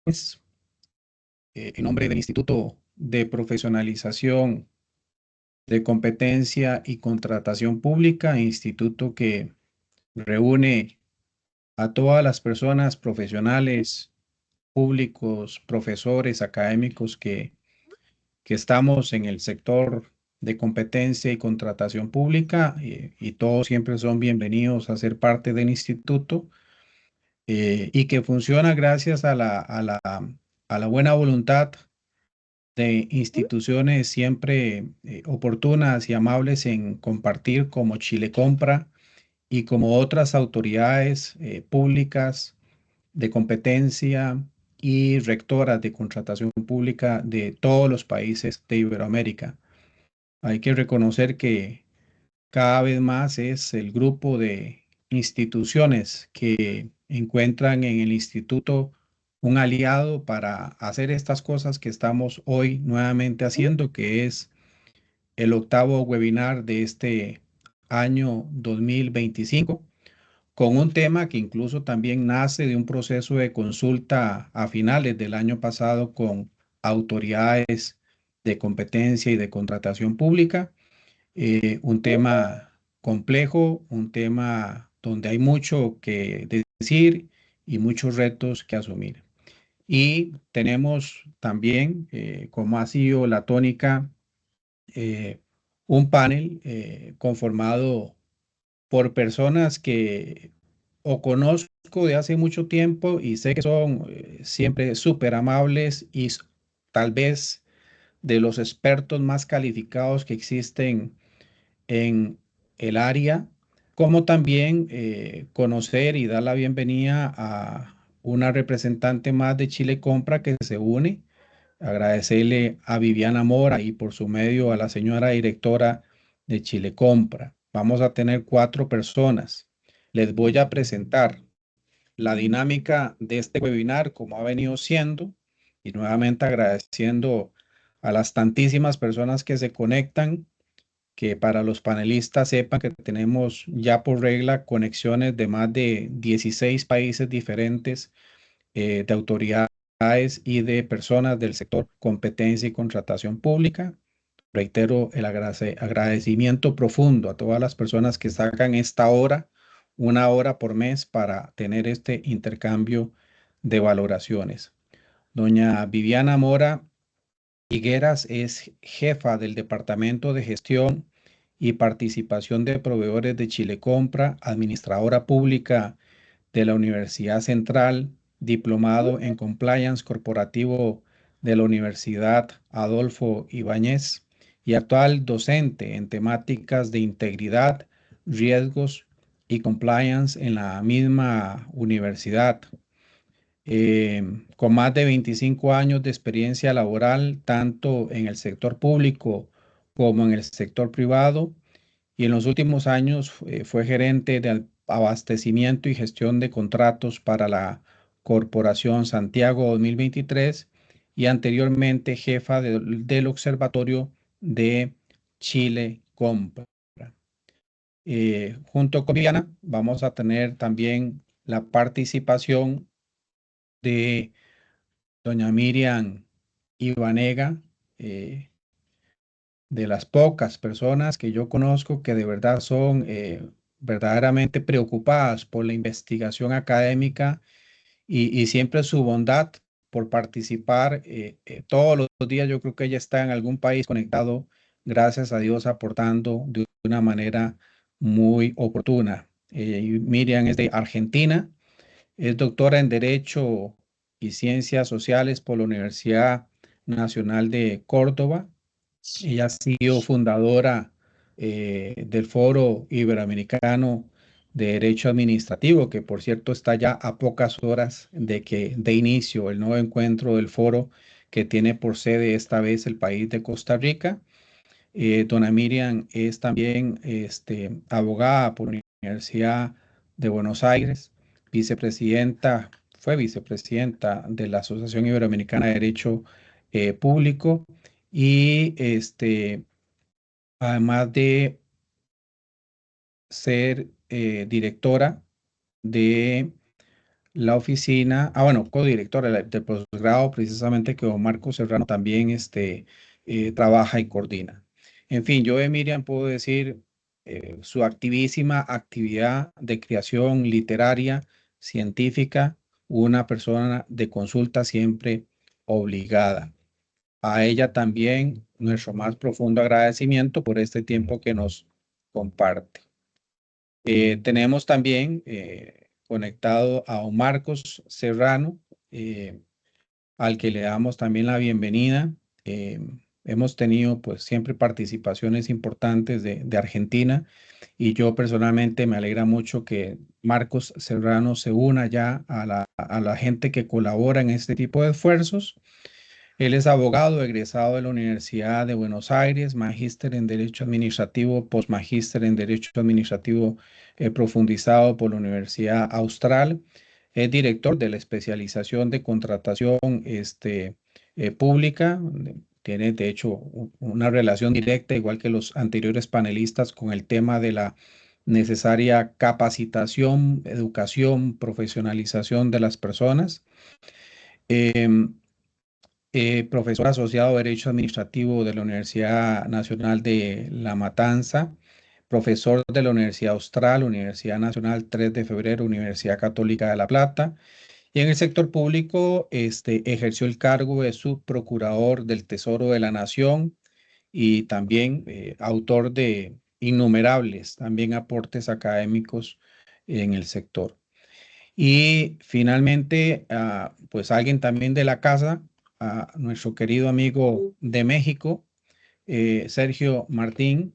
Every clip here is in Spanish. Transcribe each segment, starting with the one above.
Pues, en nombre del Instituto de Profesionalización de Competencia y Contratación Pública, instituto que reúne a todas las personas profesionales, públicos, profesores, académicos que estamos en el sector de competencia y contratación pública, y todos siempre son bienvenidos a ser parte del instituto, y que funciona gracias a la buena voluntad de instituciones siempre oportunas y amables en compartir, como Chile Compra y como otras autoridades públicas de competencia y rectoras de contratación pública de todos los países de Iberoamérica. Hay que reconocer que cada vez más es el grupo de instituciones que encuentran en el instituto un aliado para hacer estas cosas que estamos hoy nuevamente haciendo, que es el octavo webinar de este año 2025, con un tema que incluso también nace de un proceso de consulta a finales del año pasado con autoridades de competencia y de contratación pública. Un tema complejo, un tema donde hay mucho que decir y muchos retos que asumir. Y tenemos también, como ha sido la tónica, eh, un panel conformado por personas que o conozco de hace mucho tiempo y sé que son siempre súper amables y tal vez de los expertos más calificados que existen en el área, como también conocer y dar la bienvenida a una representante más de Chile Compra que se une. Agradecerle a Viviana Mora y por su medio a la señora directora de Chile Compra. Vamos a tener 4 personas. Les voy a presentar la dinámica de este webinar como ha venido siendo, y nuevamente agradeciendo a las tantísimas personas que se conectan, que para los panelistas sepan que tenemos ya por regla conexiones de más de 16 países diferentes, de autoridades y de personas del sector competencia y contratación pública. Reitero el agradecimiento profundo a todas las personas que sacan esta hora, una hora por mes, para tener este intercambio de valoraciones. Doña Viviana Mora Higueras es jefa del Departamento de Gestión y Participación de Proveedores de Chile Compra, administradora pública de la Universidad Central, diplomado en Compliance Corporativo de la Universidad Adolfo Ibáñez y actual docente en temáticas de integridad, riesgos y compliance en la misma universidad. Con más de 25 años de experiencia laboral, tanto en el sector público como en el sector privado, y en los últimos años fue gerente de abastecimiento y gestión de contratos para la Corporación Santiago 2023 y anteriormente jefa del Observatorio de Chile Compra. Junto con Viviana vamos a tener también la participación de doña Miriam Ibanega, eh, de las pocas personas que yo conozco que de verdad son verdaderamente preocupadas por la investigación académica y siempre su bondad por participar todos los días. Yo creo que ella está en algún país conectado, gracias a Dios, aportando de una manera muy oportuna. Y Miriam es de Argentina, es doctora en Derecho y Ciencias Sociales por la Universidad Nacional de Córdoba. Ella ha sido fundadora del Foro Iberoamericano de Derecho Administrativo, que por cierto está ya a pocas horas de inicio el nuevo encuentro del foro, que tiene por sede esta vez el país de Costa Rica. Dona Miriam es también abogada por la Universidad de Buenos Aires, vicepresidenta, fue vicepresidenta de la Asociación Iberoamericana de Derecho Público, y además de ser directora de la oficina, bueno, codirector del posgrado, precisamente que don Marcos Serrano también trabaja y coordina. En fin, yo de Miriam puedo decir su activísima actividad de creación literaria, científica, una persona de consulta siempre obligada. A ella también nuestro más profundo agradecimiento por este tiempo que nos comparte. Tenemos también conectado a don Marcos Serrano, al que le damos también la bienvenida. Eh, Hemos tenido pues siempre participaciones importantes de Argentina y yo personalmente me alegra mucho que Marcos Serrano se una ya a la gente que colabora en este tipo de esfuerzos. Él es abogado egresado de la Universidad de Buenos Aires, magíster en Derecho Administrativo, postmagíster en Derecho Administrativo profundizado por la Universidad Austral. Es director de la especialización de contratación pública. Tiene, de hecho, una relación directa, igual que los anteriores panelistas, con el tema de la necesaria capacitación, educación, profesionalización de las personas. Em, Profesor asociado de Derecho Administrativo de la Universidad Nacional de La Matanza, profesor de la Universidad Austral, Universidad Nacional 3 de Febrero, Universidad Católica de La Plata, y en el sector público ejerció el cargo de subprocurador del Tesoro de la Nación y también autor de innumerables también aportes académicos en el sector. Y finalmente, pues alguien también de la casa, a nuestro querido amigo de México, Sergio Martín.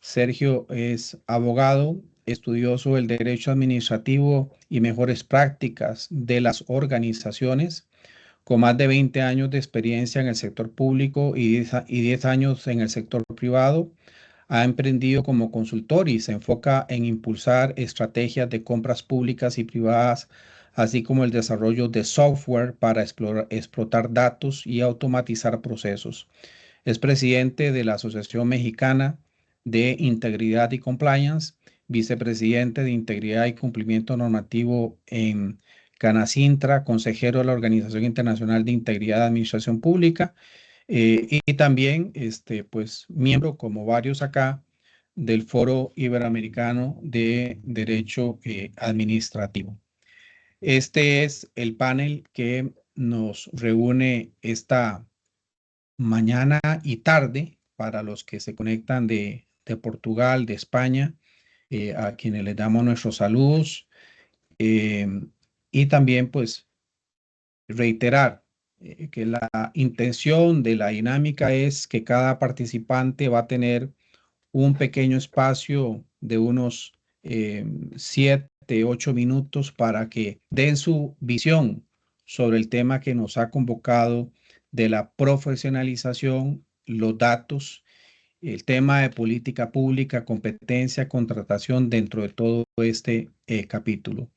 Sergio es abogado, estudioso del derecho administrativo y mejores prácticas de las organizaciones, con más de 20 años de experiencia en el sector público y 10 años en el sector privado. Ha emprendido como consultor y se enfoca en impulsar estrategias de compras públicas y privadas, así como el desarrollo de software para explotar datos y automatizar procesos. Es presidente de la Asociación Mexicana de Integridad y Compliance, vicepresidente de Integridad y Cumplimiento Normativo en Canacintra, consejero de la Organización Internacional de Integridad de Administración Pública y también, pues, miembro, como varios acá, del Foro Iberoamericano de Derecho Administrativo. Este es el panel que nos reúne esta mañana y tarde para los que se conectan de Portugal, de España, a quienes les damos nuestros saludos. eh, y también, pues, reiterar que la intención de la dinámica es que cada participante va a tener un pequeño espacio de unos 7, 8 minutos para que den su visión sobre el tema que nos ha convocado de la profesionalización, los datos, el tema de política pública, competencia, contratación dentro de todo este capítulo.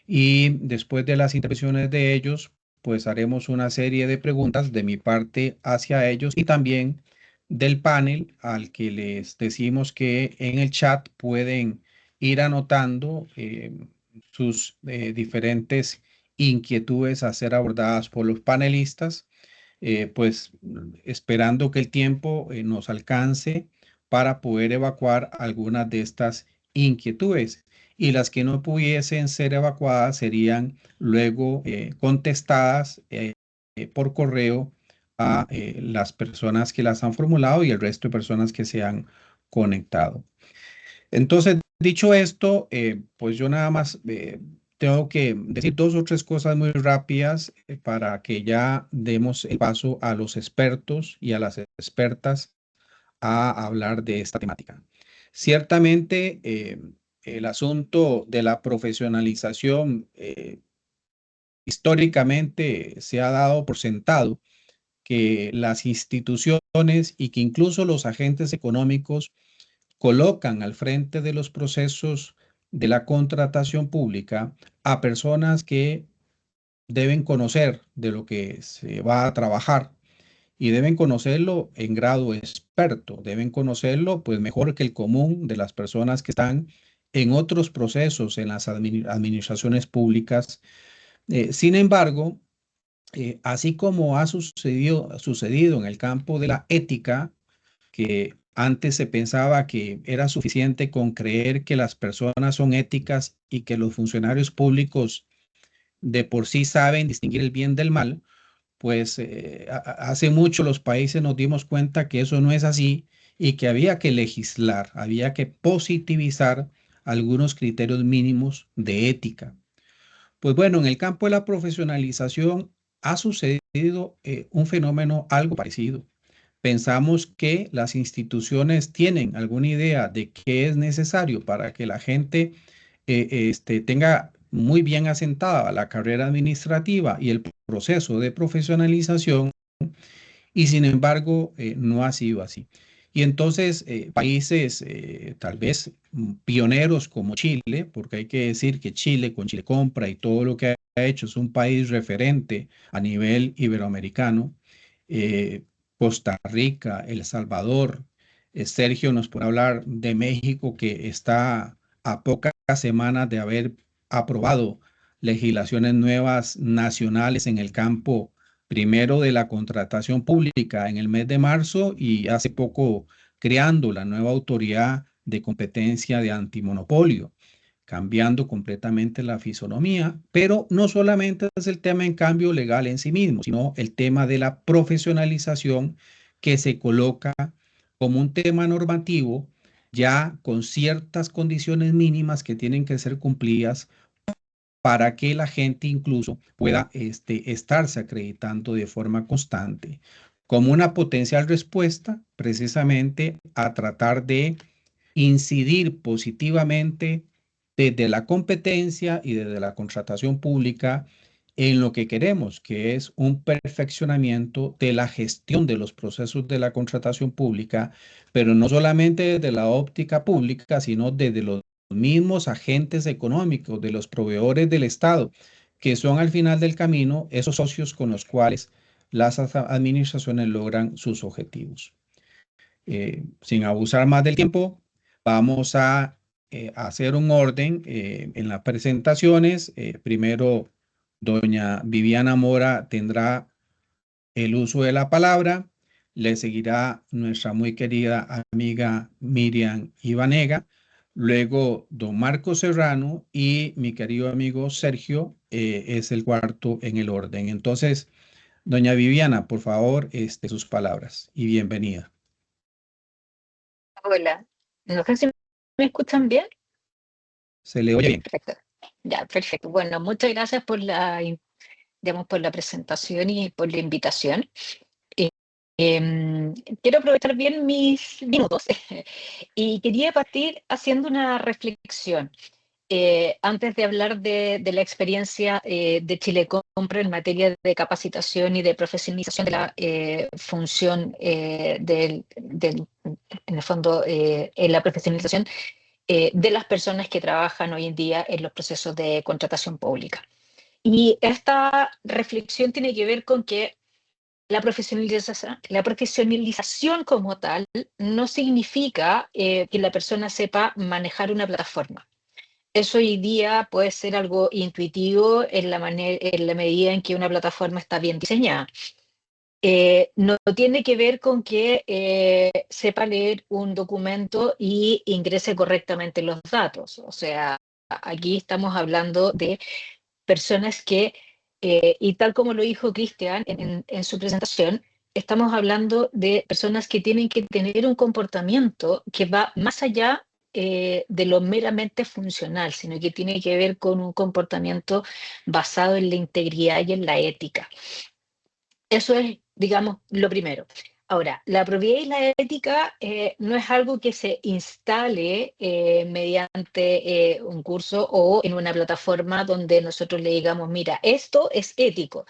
Y después de las intervenciones de ellos, pues haremos una serie de preguntas de mi parte hacia ellos y también del panel al que les decimos que en el chat pueden ir anotando sus diferentes inquietudes a ser abordadas por los panelistas, pues esperando que el tiempo nos alcance para poder evacuar algunas de estas inquietudes y las que no pudiesen ser evacuadas serían luego contestadas por correo a las personas que las han formulado y el resto de personas que se han conectado. Entonces, dicho esto, pues yo nada más tengo que decir 2 o 3 cosas muy rápidas para que ya demos el paso a los expertos y a las expertas a hablar de esta temática. Ciertamente, el asunto de la profesionalización históricamente se ha dado por sentado que las instituciones y que incluso los agentes económicos colocan al frente de los procesos de la contratación pública a personas que deben conocer de lo que se va a trabajar y deben conocerlo en grado experto, deben conocerlo pues mejor que el común de las personas que están en otros procesos en las administraciones públicas, Sin embargo, así como ha sucedido en el campo de la ética, que antes se pensaba que era suficiente con creer que las personas son éticas y que los funcionarios públicos de por sí saben distinguir el bien del mal, pues hace mucho los países nos dimos cuenta que eso no es así y que había que legislar, había que positivizar algunos criterios mínimos de ética. Pues bueno, en el campo de la profesionalización ha sucedido un fenómeno algo parecido. Pensamos que las instituciones tienen alguna idea de qué es necesario para que la gente tenga muy bien asentada la carrera administrativa y el proceso de profesionalización, y sin embargo no ha sido así. Y entonces países tal vez pioneros como Chile, porque hay que decir que Chile con Chile Compra y todo lo que ha hecho es un país referente a nivel iberoamericano, eh, Costa Rica, El Salvador, Sergio nos puede hablar de México, que está a pocas semanas de haber aprobado legislaciones nuevas nacionales en el campo primero de la contratación pública en el mes de marzo y hace poco creando la nueva autoridad de competencia de antimonopolio, cambiando completamente la fisonomía, pero no solamente es el tema en cambio legal en sí mismo, sino el tema de la profesionalización que se coloca como un tema normativo ya con ciertas condiciones mínimas que tienen que ser cumplidas para que la gente incluso pueda estarse acreditando de forma constante como una potencial respuesta precisamente a tratar de incidir positivamente desde la competencia y desde la contratación pública en lo que queremos, que es un perfeccionamiento de la gestión de los procesos de la contratación pública, pero no solamente desde la óptica pública, sino desde los mismos agentes económicos, de los proveedores del Estado, que son al final del camino esos socios con los cuales las administraciones logran sus objetivos. Sin abusar más del tiempo, vamos a hacer un orden en las presentaciones. Primero, doña Viviana Mora tendrá el uso de la palabra. Le seguirá nuestra muy querida amiga Miriam Ibanega. Luego, don Marco Serrano y mi querido amigo Sergio es el cuarto en el orden. Entonces, doña Viviana, por favor, sus palabras y bienvenida. Hola, no sé si me escuchan bien. Se le oye bien. Perfecto. Ya, perfecto. Bueno, muchas gracias por digamos, por la presentación y por la invitación. Eh, Quiero aprovechar bien mis minutos y quería partir haciendo una reflexión. Antes de hablar de la experiencia de Chile Compra en materia de capacitación y de profesionalización de la función en el fondo, en la profesionalización de las personas que trabajan hoy en día en los procesos de contratación pública. Y esta reflexión tiene que ver con que la profesionalización como tal no significa que la persona sepa manejar una plataforma. Eso hoy día puede ser algo intuitivo en la medida en que una plataforma está bien diseñada. No tiene que ver con que sepa leer un documento y ingrese correctamente los datos. O sea, aquí estamos hablando de personas que, y tal como lo dijo Cristian en su presentación, estamos hablando de personas que tienen que tener un comportamiento que va más allá de lo meramente funcional, sino que tiene que ver con un comportamiento basado en la integridad y en la ética. Eso es, digamos, lo primero. Ahora, la propiedad y la ética no es algo que se instale mediante un curso o en una plataforma donde nosotros le digamos, mira, esto es ético.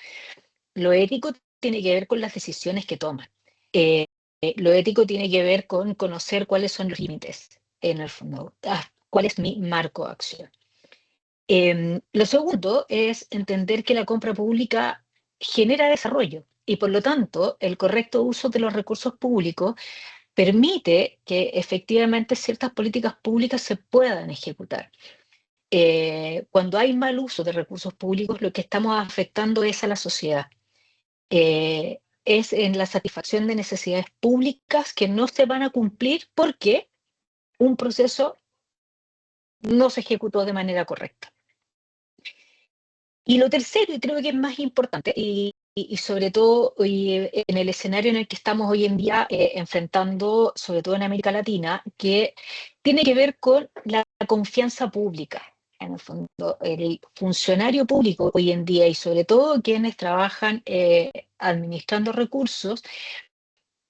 Lo ético tiene que ver con las decisiones que toman. Lo ético tiene que ver con conocer cuáles son los límites, en el fondo, cuál es mi marco de acción. Lo segundo es entender que la compra pública genera desarrollo y por lo tanto el correcto uso de los recursos públicos permite que efectivamente ciertas políticas públicas se puedan ejecutar. cuando hay mal uso de recursos públicos, lo que estamos afectando es a la sociedad. Es en la satisfacción de necesidades públicas que no se van a cumplir porque un proceso no se ejecutó de manera correcta. Y lo tercero, y creo que es más importante, y sobre todo en el escenario en el que estamos hoy en día enfrentando, sobre todo en América Latina, que tiene que ver con la confianza pública. En el fondo, el funcionario público hoy en día y sobre todo quienes trabajan administrando recursos,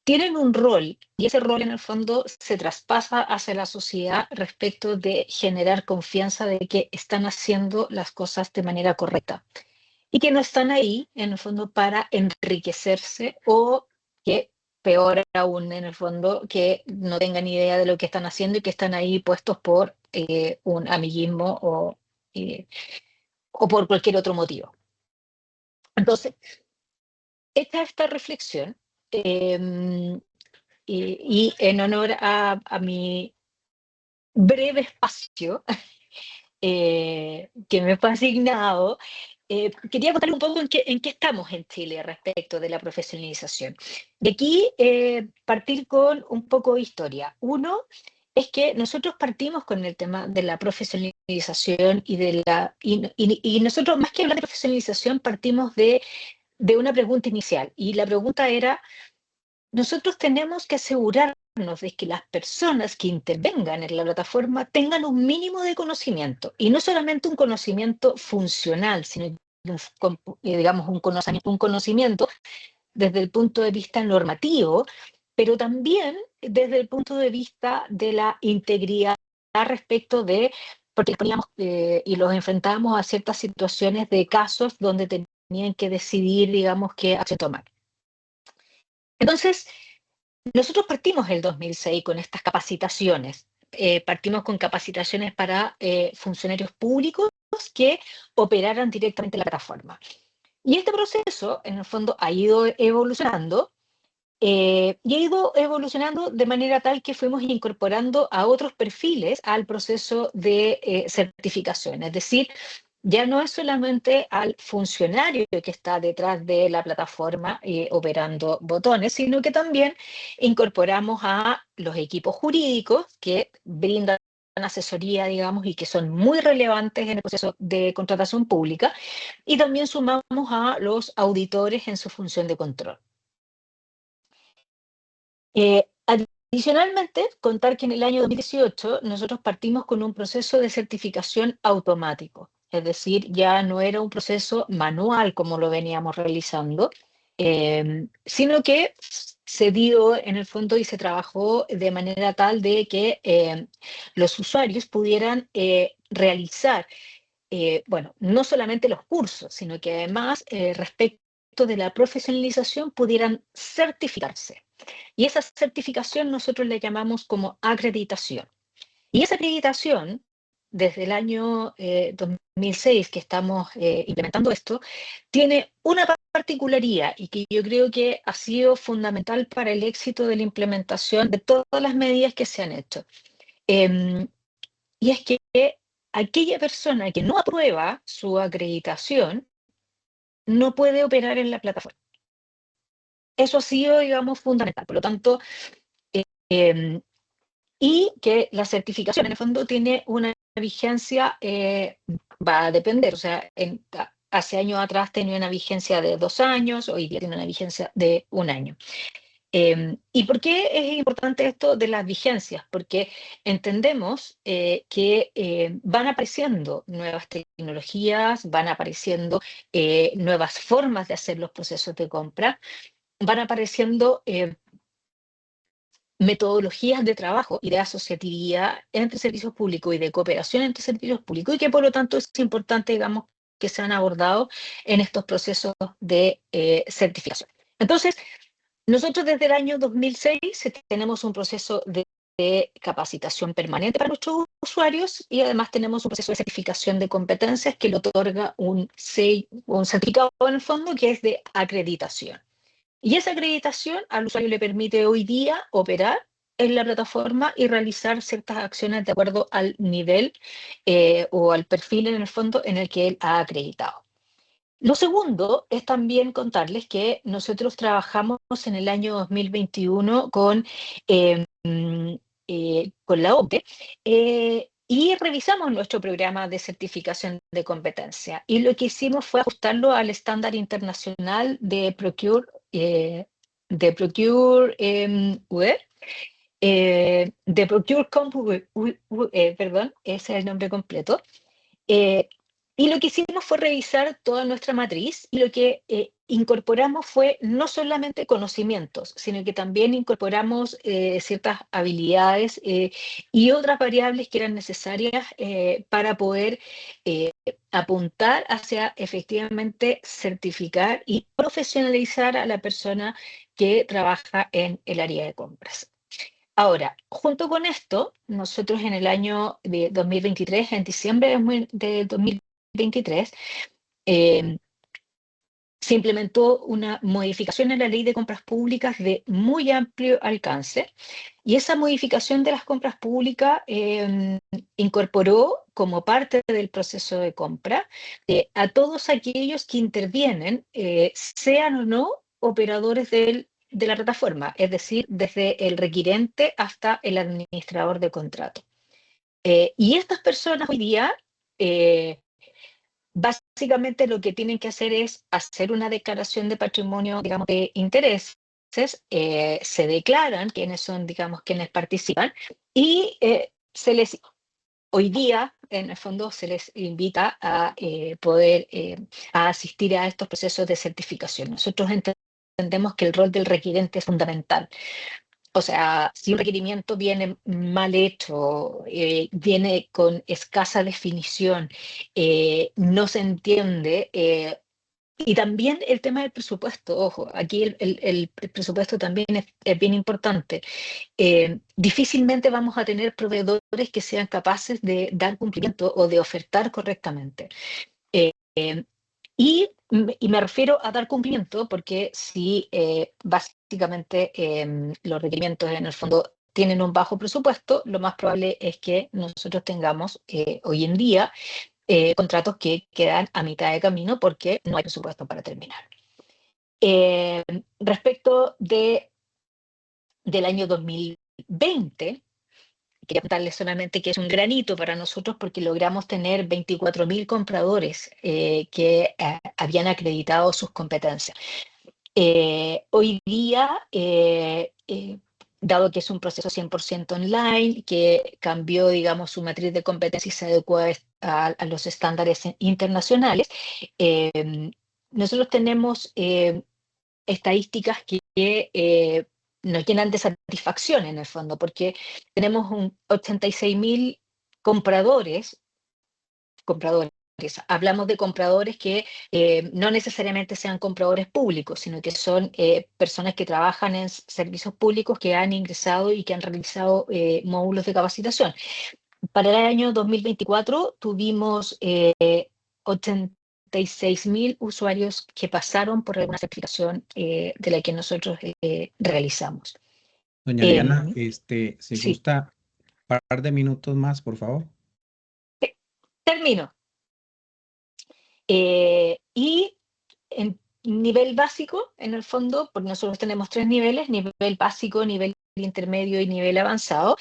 tienen un rol y ese rol en el fondo se traspasa hacia la sociedad respecto de generar confianza de que están haciendo las cosas de manera correcta y que no están ahí en el fondo para enriquecerse o que peor aún en el fondo que no tengan idea de lo que están haciendo y que están ahí puestos por un amiguismo o por cualquier otro motivo. Entonces, hecha esta reflexión, y en honor a mi breve espacio que me fue asignado, quería contarle un poco en qué estamos en Chile respecto de la profesionalización. De aquí partir con un poco de historia. Uno es que nosotros partimos con el tema de la profesionalización y nosotros más que hablar de profesionalización partimos de una pregunta inicial y la pregunta era nosotros tenemos que asegurarnos de que las personas que intervengan en la plataforma tengan un mínimo de conocimiento, y no solamente un conocimiento funcional, sino digamos un conocimiento desde el punto de vista normativo, pero también desde el punto de vista de la integridad respecto de, porque poníamos y los enfrentábamos a ciertas situaciones de casos donde tenían que decidir, digamos, qué acción tomar. Entonces, nosotros partimos el 2006 con estas capacitaciones. Partimos con capacitaciones para funcionarios públicos que operaran directamente la plataforma. Y este proceso, en el fondo, ha ido evolucionando y ha ido evolucionando de manera tal que fuimos incorporando a otros perfiles al proceso de certificación. Es decir, ya no es solamente al funcionario que está detrás de la plataforma operando botones, sino que también incorporamos a los equipos jurídicos que brindan asesoría, digamos, y que son muy relevantes en el proceso de contratación pública, y también sumamos a los auditores en su función de control. Adicionalmente, contar que en el año 2018 nosotros partimos con un proceso de certificación automático, es decir, ya no era un proceso manual como lo veníamos realizando, sino que se dio en el fondo y se trabajó de manera tal de que los usuarios pudieran realizar, bueno, no solamente los cursos, sino que además respecto de la profesionalización pudieran certificarse. Y esa certificación nosotros le llamamos como acreditación. Y esa acreditación, desde el año 2006 que estamos implementando esto, tiene una particularidad y que yo creo que ha sido fundamental para el éxito de la implementación de todas las medidas que se han hecho. Y es que aquella persona que no aprueba su acreditación no puede operar en la plataforma. Eso ha sido, digamos, fundamental. Por lo tanto, eh, y que la certificación en el fondo tiene una vigencia, va a depender, o sea, hace años atrás tenía una vigencia de 2 años, hoy día tiene una vigencia de 1 año. ¿Y por qué es importante esto de las vigencias? Porque entendemos que van apareciendo nuevas tecnologías, van apareciendo nuevas formas de hacer los procesos de compra, van apareciendo metodologías de trabajo y de asociatividad entre servicios públicos y de cooperación entre servicios públicos y que por lo tanto es importante, digamos, que sean abordados en estos procesos de certificación. Entonces, nosotros desde el año 2006 tenemos un proceso de capacitación permanente para nuestros usuarios y además tenemos un proceso de certificación de competencias que le otorga un certificado en el fondo que es de acreditación. Y esa acreditación al usuario le permite hoy día operar en la plataforma y realizar ciertas acciones de acuerdo al nivel o al perfil en el fondo en el que él ha acreditado. Lo segundo es también contarles que nosotros trabajamos en el año 2021 con la OPE y revisamos nuestro programa de certificación de competencia. Y lo que hicimos fue ajustarlo al estándar internacional de Procure UE, de Procure Comp UE, perdón, ese es el nombre completo. Eh, y lo que hicimos fue revisar toda nuestra matriz y lo que incorporamos fue no solamente conocimientos, sino que también incorporamos ciertas habilidades y otras variables que eran necesarias para poder apuntar hacia efectivamente certificar y profesionalizar a la persona que trabaja en el área de compras. Ahora, junto con esto, nosotros en el año de 2023, en diciembre de 2023, eh, se implementó una modificación en la ley de compras públicas de muy amplio alcance y esa modificación de las compras públicas incorporó como parte del proceso de compra a todos aquellos que intervienen, sean o no operadores de la plataforma, es decir, desde el requirente hasta el administrador de contrato. Y estas personas hoy día básicamente lo que tienen que hacer es hacer una declaración de patrimonio, digamos, de intereses, se declaran quiénes son, digamos, quienes participan y hoy día, en el fondo, se les invita a poder a asistir a estos procesos de certificación. Nosotros entendemos que el rol del requirente es fundamental. O sea, si un requerimiento viene mal hecho, viene con escasa definición, no se entiende, y también el tema del presupuesto, ojo, aquí el presupuesto también es bien importante. Difícilmente vamos a tener proveedores que sean capaces de dar cumplimiento o de ofertar correctamente. Eh, y me refiero a dar cumplimiento porque si básicamente los requerimientos en el fondo tienen un bajo presupuesto, lo más probable es que nosotros tengamos hoy en día contratos que quedan a mitad de camino porque no hay presupuesto para terminar. Respecto del año 2020, quería contarles solamente que es un granito para nosotros porque logramos tener 24.000 compradores que habían acreditado sus competencias. Hoy día, dado que es un proceso 100% online, que cambió, digamos, su matriz de competencia y se adecua a los estándares internacionales, nosotros tenemos estadísticas que nos llenan de satisfacción en el fondo, porque tenemos 86.000 compradores. Hablamos de compradores que no necesariamente sean compradores públicos, sino que son personas que trabajan en servicios públicos que han ingresado y que han realizado módulos de capacitación. Para el año 2024 tuvimos 86.000 usuarios que pasaron por alguna certificación de la que nosotros realizamos. Doña Diana, si Sí, gusta, un par de minutos más, por favor. termino. Y en nivel básico, en el fondo, porque nosotros tenemos 3 niveles, nivel básico, nivel intermedio y nivel avanzado.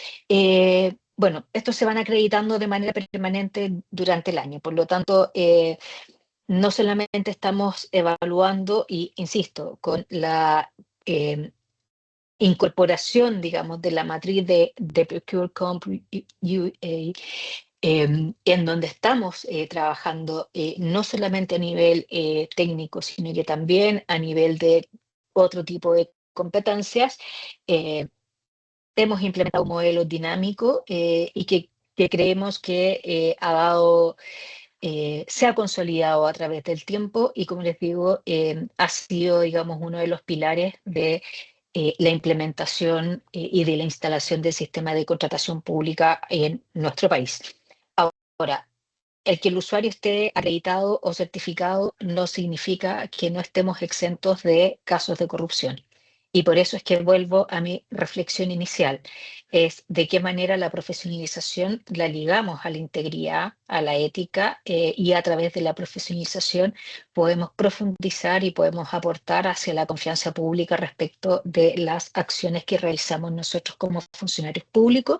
Bueno, estos se van acreditando de manera permanente durante el año, por lo tanto, no solamente estamos evaluando, y insisto, con la incorporación, digamos, de la matriz de Procure Comp UA, en donde estamos trabajando no solamente a nivel técnico, sino que también a nivel de otro tipo de competencias. Hemos implementado un modelo dinámico y que creemos que se ha consolidado a través del tiempo y, como les digo, ha sido, digamos, uno de los pilares de la implementación y de la instalación del sistema de contratación pública en nuestro país. Ahora, el que el usuario esté acreditado o certificado no significa que no estemos exentos de casos de corrupción. Y por eso es que vuelvo a mi reflexión inicial, es de qué manera la profesionalización la ligamos a la integridad, a la ética, y a través de la profesionalización podemos profundizar y podemos aportar hacia la confianza pública respecto de las acciones que realizamos nosotros como funcionarios públicos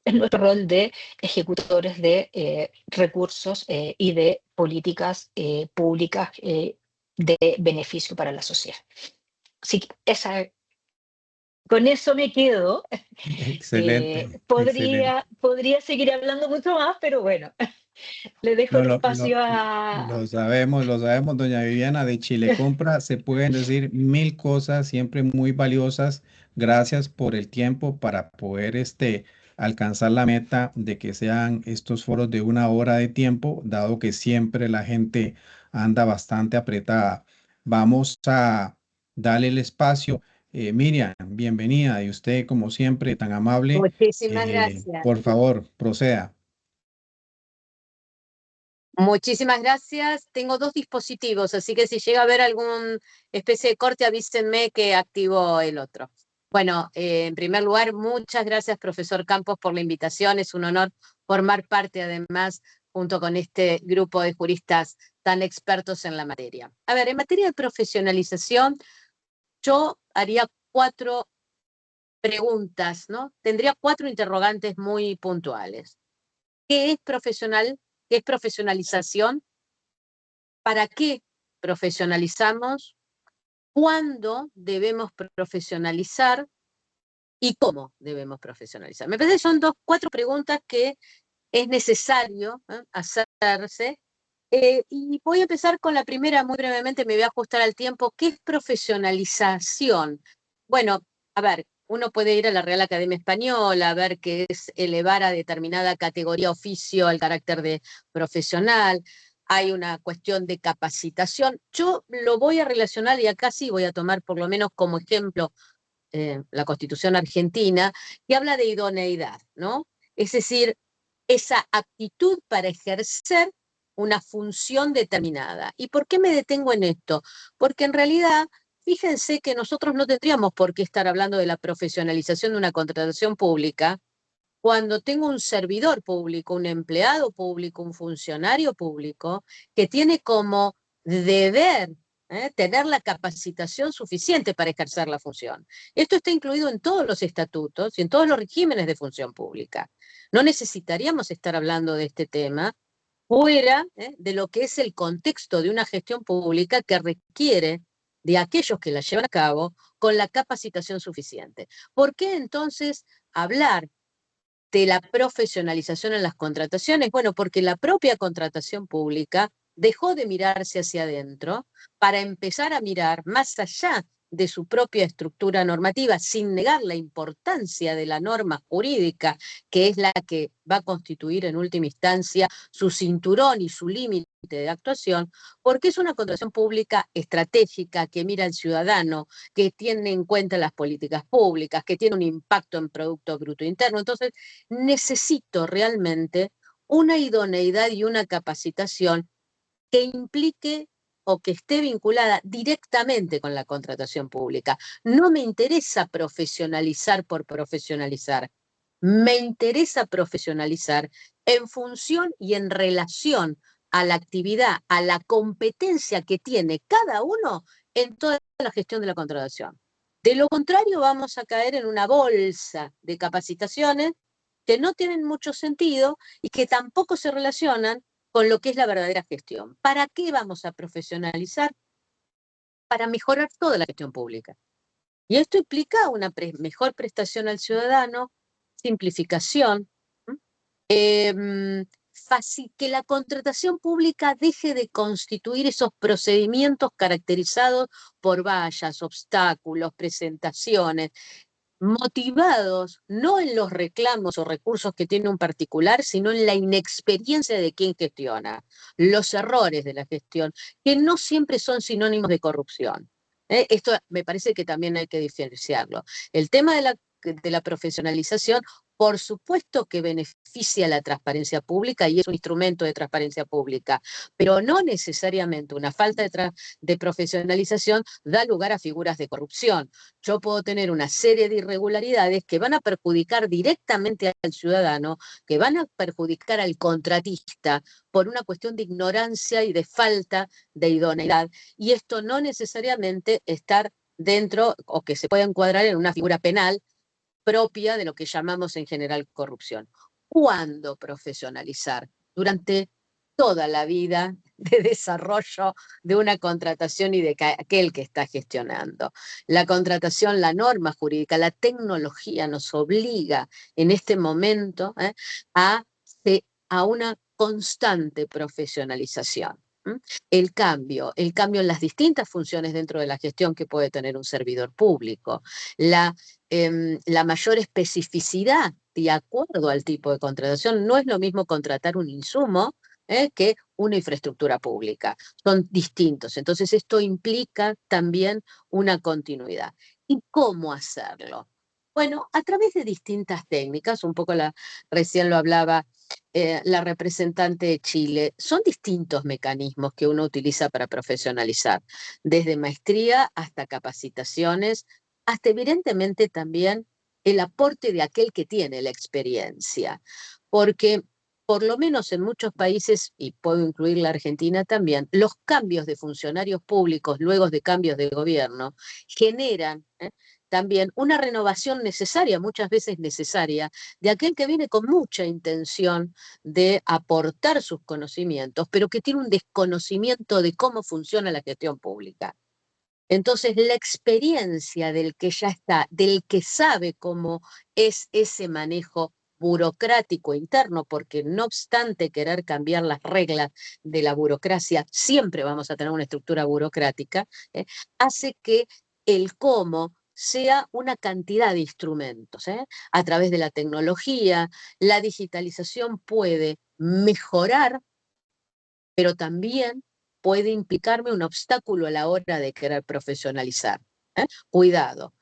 en nuestro rol de ejecutores de recursos y de políticas públicas de beneficio para la sociedad. Así que con eso me quedo. Excelente, excelente. Podría seguir hablando mucho más, pero bueno, le dejo No, el espacio a... lo sabemos, doña Viviana, de Chile Compra se pueden decir mil cosas, siempre muy valiosas. Gracias por el tiempo para poder alcanzar la meta de que sean estos foros de 1 hora de tiempo, dado que siempre la gente anda bastante apretada. Vamos a darle el espacio. Miriam, bienvenida, y usted, como siempre, tan amable. Muchísimas gracias. Por favor, proceda. Muchísimas gracias. Tengo 2 dispositivos, así que si llega a haber alguna especie de corte, avísenme que activo el otro. Bueno, en primer lugar, muchas gracias, profesor Campos, por la invitación. Es un honor formar parte, además, junto con este grupo de juristas tan expertos en la materia. A ver, en materia de profesionalización, yo haría 4 preguntas, ¿no? Tendría 4 interrogantes muy puntuales. ¿Qué es profesional? ¿Qué es profesionalización? ¿Para qué profesionalizamos? ¿Cuándo debemos profesionalizar? ¿Y cómo debemos profesionalizar? Me parece que son 4 preguntas que es necesario hacerse. Y voy a empezar con la primera muy brevemente, me voy a ajustar al tiempo. ¿Qué es profesionalización? Bueno, a ver, uno puede ir a la Real Academia Española, a ver qué es elevar a determinada categoría oficio al carácter de profesional. Hay una cuestión de capacitación. Yo lo voy a relacionar, y acá sí voy a tomar por lo menos como ejemplo la Constitución argentina, que habla de idoneidad, ¿no? Es decir, esa aptitud para ejercer una función determinada. ¿Y por qué me detengo en esto? Porque en realidad, fíjense que nosotros no tendríamos por qué estar hablando de la profesionalización de una contratación pública cuando tengo un servidor público, un empleado público, un funcionario público, que tiene como deber tener la capacitación suficiente para ejercer la función. Esto está incluido en todos los estatutos y en todos los regímenes de función pública. No necesitaríamos estar hablando de este tema fuera de lo que es el contexto de una gestión pública que requiere de aquellos que la llevan a cabo con la capacitación suficiente. ¿Por qué entonces hablar de la profesionalización en las contrataciones? Bueno, porque la propia contratación pública dejó de mirarse hacia adentro para empezar a mirar más allá de su propia estructura normativa, sin negar la importancia de la norma jurídica, que es la que va a constituir en última instancia su cinturón y su límite de actuación, porque es una contratación pública estratégica que mira al ciudadano, que tiene en cuenta las políticas públicas, que tiene un impacto en Producto Bruto Interno. Entonces, necesito realmente una idoneidad y una capacitación que implique o que esté vinculada directamente con la contratación pública. No me interesa profesionalizar por profesionalizar. Me interesa profesionalizar en función y en relación a la actividad, a la competencia que tiene cada uno en toda la gestión de la contratación. De lo contrario, vamos a caer en una bolsa de capacitaciones que no tienen mucho sentido y que tampoco se relacionan con lo que es la verdadera gestión. ¿Para qué vamos a profesionalizar? Para mejorar toda la gestión pública. Y esto implica una mejor prestación al ciudadano, simplificación, que la contratación pública deje de constituir esos procedimientos caracterizados por vallas, obstáculos, presentaciones, motivados no en los reclamos o recursos que tiene un particular, sino en la inexperiencia de quien gestiona, los errores de la gestión, que no siempre son sinónimos de corrupción. Esto me parece que también hay que diferenciarlo. El tema de la profesionalización Por supuesto que beneficia la transparencia pública y es un instrumento de transparencia pública, pero no necesariamente una falta de profesionalización da lugar a figuras de corrupción. Yo puedo tener una serie de irregularidades que van a perjudicar directamente al ciudadano, que van a perjudicar al contratista por una cuestión de ignorancia y de falta de idoneidad. Y esto no necesariamente estar dentro o que se pueda encuadrar en una figura penal propia de lo que llamamos en general corrupción. ¿Cuándo profesionalizar? Durante toda la vida de desarrollo de una contratación y de aquel que está gestionando. La contratación, la norma jurídica, la tecnología nos obliga en este momento a una constante profesionalización. El cambio en las distintas funciones dentro de la gestión que puede tener un servidor público, la mayor especificidad de acuerdo al tipo de contratación. No es lo mismo contratar un insumo que una infraestructura pública. Son distintos. Entonces esto implica también una continuidad. ¿Y cómo hacerlo? Bueno, a través de distintas técnicas, un poco recién lo hablaba la representante de Chile, son distintos mecanismos que uno utiliza para profesionalizar, desde maestría hasta capacitaciones, hasta evidentemente también el aporte de aquel que tiene la experiencia, porque por lo menos en muchos países, y puedo incluir la Argentina también, los cambios de funcionarios públicos luego de cambios de gobierno generan también una renovación necesaria, muchas veces necesaria, de aquel que viene con mucha intención de aportar sus conocimientos, pero que tiene un desconocimiento de cómo funciona la gestión pública. Entonces, la experiencia del que ya está, del que sabe cómo es ese manejo burocrático interno, porque no obstante querer cambiar las reglas de la burocracia, siempre vamos a tener una estructura burocrática, hace que el cómo sea una cantidad de instrumentos. A través de la tecnología, la digitalización puede mejorar, pero también puede implicarme un obstáculo a la hora de querer profesionalizar. Cuidado,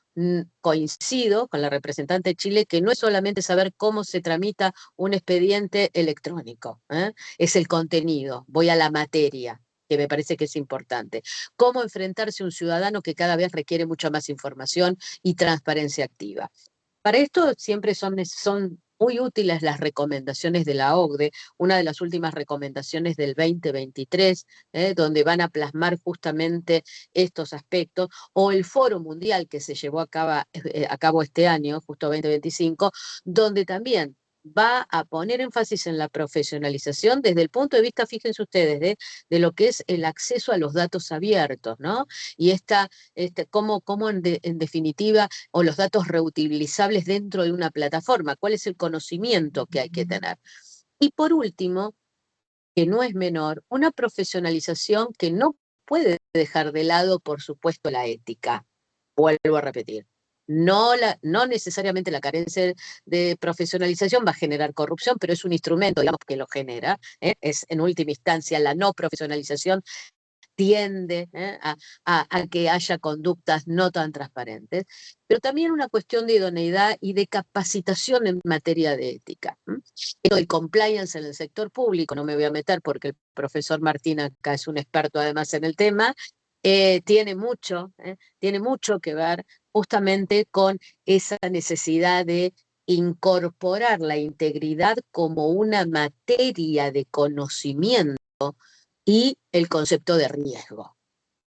coincido con la representante de Chile que no es solamente saber cómo se tramita un expediente electrónico, es el contenido, voy a la materia, que me parece que es importante. Cómo enfrentarse a un ciudadano que cada vez requiere mucha más información y transparencia activa. Para esto siempre son muy útiles las recomendaciones de la OCDE, una de las últimas recomendaciones del 2023, donde van a plasmar justamente estos aspectos, o el Foro Mundial que se llevó a cabo este año, justo 2025, donde también va a poner énfasis en la profesionalización desde el punto de vista, fíjense ustedes, de lo que es el acceso a los datos abiertos, ¿no? Y cómo en definitiva, o los datos reutilizables dentro de una plataforma, cuál es el conocimiento que hay que tener. Y por último, que no es menor, una profesionalización que no puede dejar de lado, por supuesto, la ética. Vuelvo a repetir. No necesariamente la carencia de profesionalización va a generar corrupción, pero es un instrumento, digamos, que lo genera. Es en última instancia la no profesionalización tiende a que haya conductas no tan transparentes, pero también una cuestión de idoneidad y de capacitación en materia de ética. Esto del compliance en el sector público, no me voy a meter porque el profesor Martín acá es un experto además en el tema, tiene mucho que ver justamente con esa necesidad de incorporar la integridad como una materia de conocimiento y el concepto de riesgo.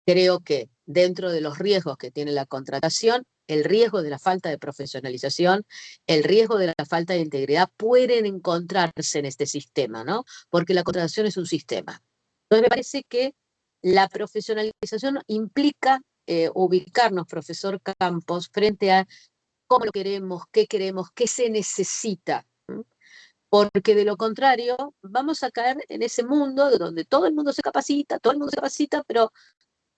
Creo que dentro de los riesgos que tiene la contratación, el riesgo de la falta de profesionalización, el riesgo de la falta de integridad pueden encontrarse en este sistema, ¿no? Porque la contratación es un sistema. Entonces me parece que la profesionalización implica ubicarnos, profesor Campos, frente a cómo lo queremos, qué se necesita. Porque de lo contrario vamos a caer en ese mundo donde todo el mundo se capacita, pero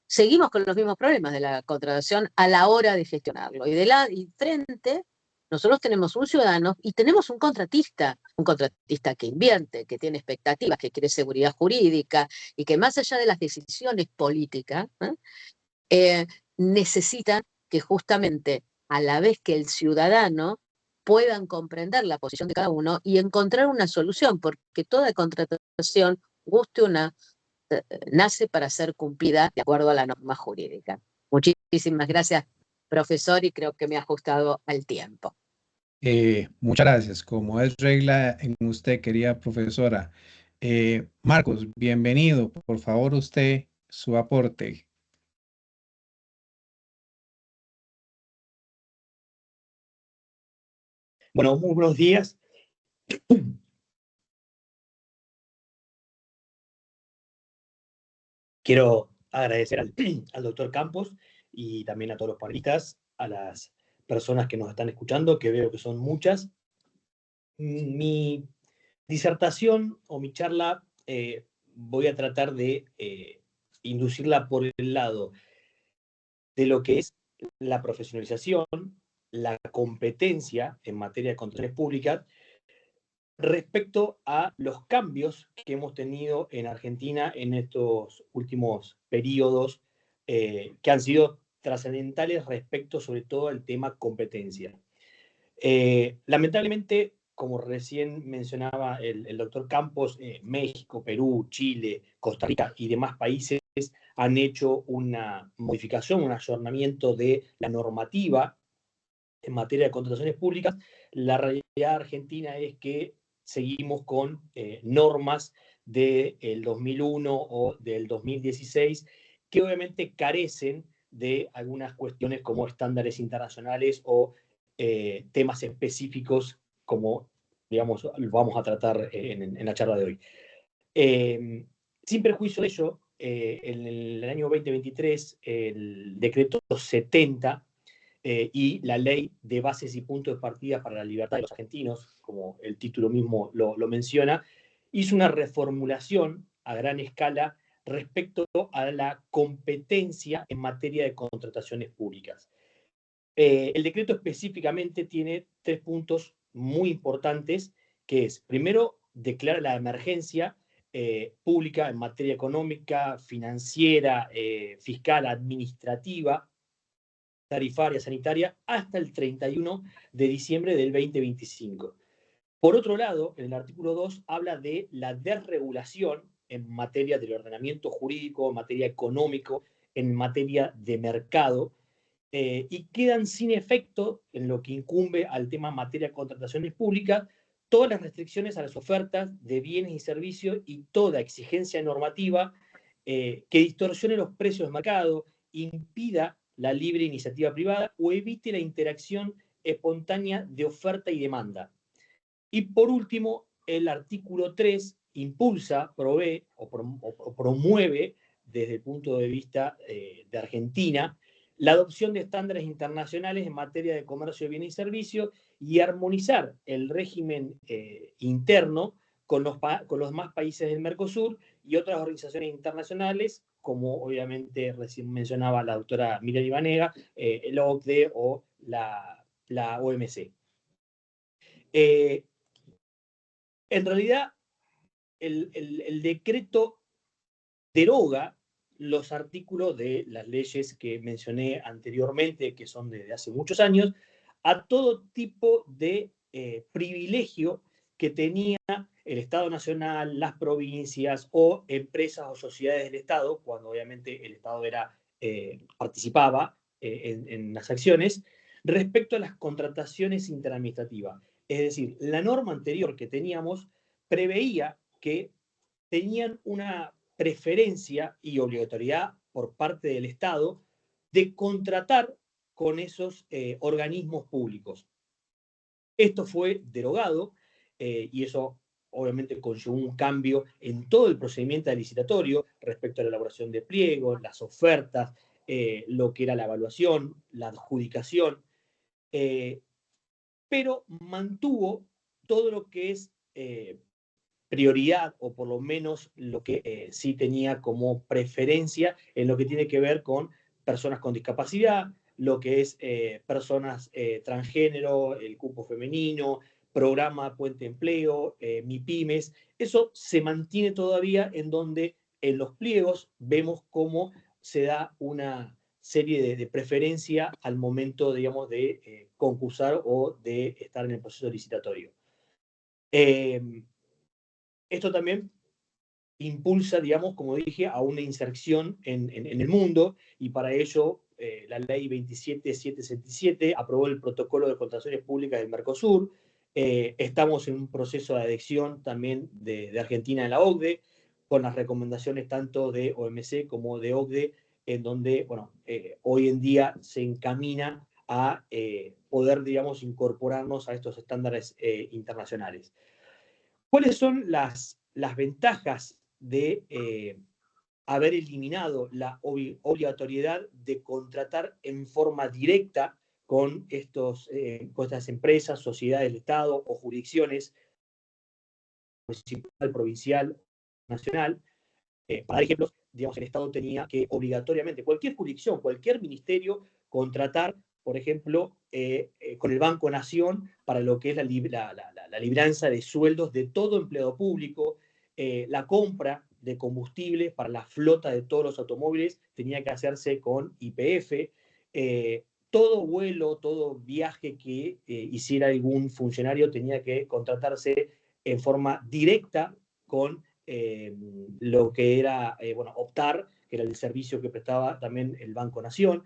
seguimos con los mismos problemas de la contratación a la hora de gestionarlo. Y frente, nosotros tenemos un ciudadano y tenemos un contratista que invierte, que tiene expectativas, que quiere seguridad jurídica y que más allá de las decisiones políticas, necesita que justamente a la vez que el ciudadano puedan comprender la posición de cada uno y encontrar una solución, porque toda contratación, guste o no, nace para ser cumplida de acuerdo a la norma jurídica. Muchísimas gracias, profesor, y creo que me ha ajustado al tiempo. Muchas gracias. Como es regla en usted, querida profesora. Marcos, bienvenido. Por favor, usted, su aporte. Bueno, muy buenos días. Quiero agradecer al doctor Campos y también a todos los panelistas, a las personas que nos están escuchando, que veo que son muchas. Mi disertación o mi charla voy a tratar de inducirla por el lado de lo que es la profesionalización, la competencia en materia de contrataciones públicas, respecto a los cambios que hemos tenido en Argentina en estos últimos periodos, que han sido trascendentales respecto sobre todo al tema competencia. Lamentablemente, como recién mencionaba el doctor Campos, México, Perú, Chile, Costa Rica y demás países han hecho una modificación, un ayornamiento de la normativa en materia de contrataciones públicas. La realidad argentina es que seguimos con normas del 2001 o del 2016 que obviamente carecen de algunas cuestiones como estándares internacionales o temas específicos como, digamos, vamos a tratar en la charla de hoy. Sin perjuicio de ello, en el año 2023, el decreto 70 y la ley de bases y puntos de partida para la libertad de los argentinos, como el título mismo lo menciona, hizo una reformulación a gran escala respecto a la competencia en materia de contrataciones públicas. El decreto específicamente tiene 3 puntos muy importantes, que es, primero, declara la emergencia pública en materia económica, financiera, fiscal, administrativa, tarifaria, sanitaria, hasta el 31 de diciembre del 2025. Por otro lado, en el artículo 2 habla de la desregulación en materia del ordenamiento jurídico, en materia económico, en materia de mercado, y quedan sin efecto, en lo que incumbe al tema materia de contrataciones públicas, todas las restricciones a las ofertas de bienes y servicios y toda exigencia normativa que distorsione los precios de mercado, impida la libre iniciativa privada o evite la interacción espontánea de oferta y demanda. Y por último, el artículo 3 impulsa, provee o promueve desde el punto de vista de Argentina la adopción de estándares internacionales en materia de comercio de bienes y servicios y armonizar el régimen interno con los demás países del Mercosur y otras organizaciones internacionales, como obviamente recién mencionaba la doctora Miriam Ibanega, el OCDE o la OMC. En realidad, el decreto deroga los artículos de las leyes que mencioné anteriormente, que son desde hace muchos años, a todo tipo de privilegio que tenía el Estado Nacional, las provincias o empresas o sociedades del Estado, cuando obviamente el Estado participaba en las acciones, respecto a las contrataciones interadministrativas. Es decir, la norma anterior que teníamos preveía que tenían una preferencia y obligatoriedad por parte del Estado de contratar con esos organismos públicos. Esto fue derogado y eso obviamente conllevó un cambio en todo el procedimiento licitatorio respecto a la elaboración de pliegos, las ofertas, lo que era la evaluación, la adjudicación, pero mantuvo todo lo que es prioridad, o por lo menos lo que sí tenía como preferencia en lo que tiene que ver con personas con discapacidad, lo que es personas transgénero, el cupo femenino, programa Puente Empleo, MIPYMES. Eso se mantiene todavía, en donde en los pliegos vemos cómo se da una serie de preferencia al momento, digamos, de concursar o de estar en el proceso licitatorio. Esto también impulsa, digamos, como dije, a una inserción en el mundo, y para ello la ley 27767 aprobó el protocolo de contrataciones públicas del Mercosur. Estamos en un proceso de adhesión también de Argentina en la OCDE, con las recomendaciones tanto de OMC como de OCDE, en donde, bueno, hoy en día se encamina a poder, digamos, incorporarnos a estos estándares internacionales. ¿Cuáles son las ventajas de haber eliminado la obligatoriedad de contratar en forma directa con estas empresas, sociedades del Estado o jurisdicciones municipal, provincial, nacional? Para dar ejemplos, digamos, el Estado tenía que obligatoriamente, cualquier jurisdicción, cualquier ministerio, contratar, por ejemplo, con el Banco Nación para lo que es la libranza de sueldos de todo empleado público, la compra de combustible para la flota de todos los automóviles tenía que hacerse con YPF, todo vuelo, todo viaje que hiciera algún funcionario tenía que contratarse en forma directa con lo que era, bueno, Optar, que era el servicio que prestaba también el Banco Nación,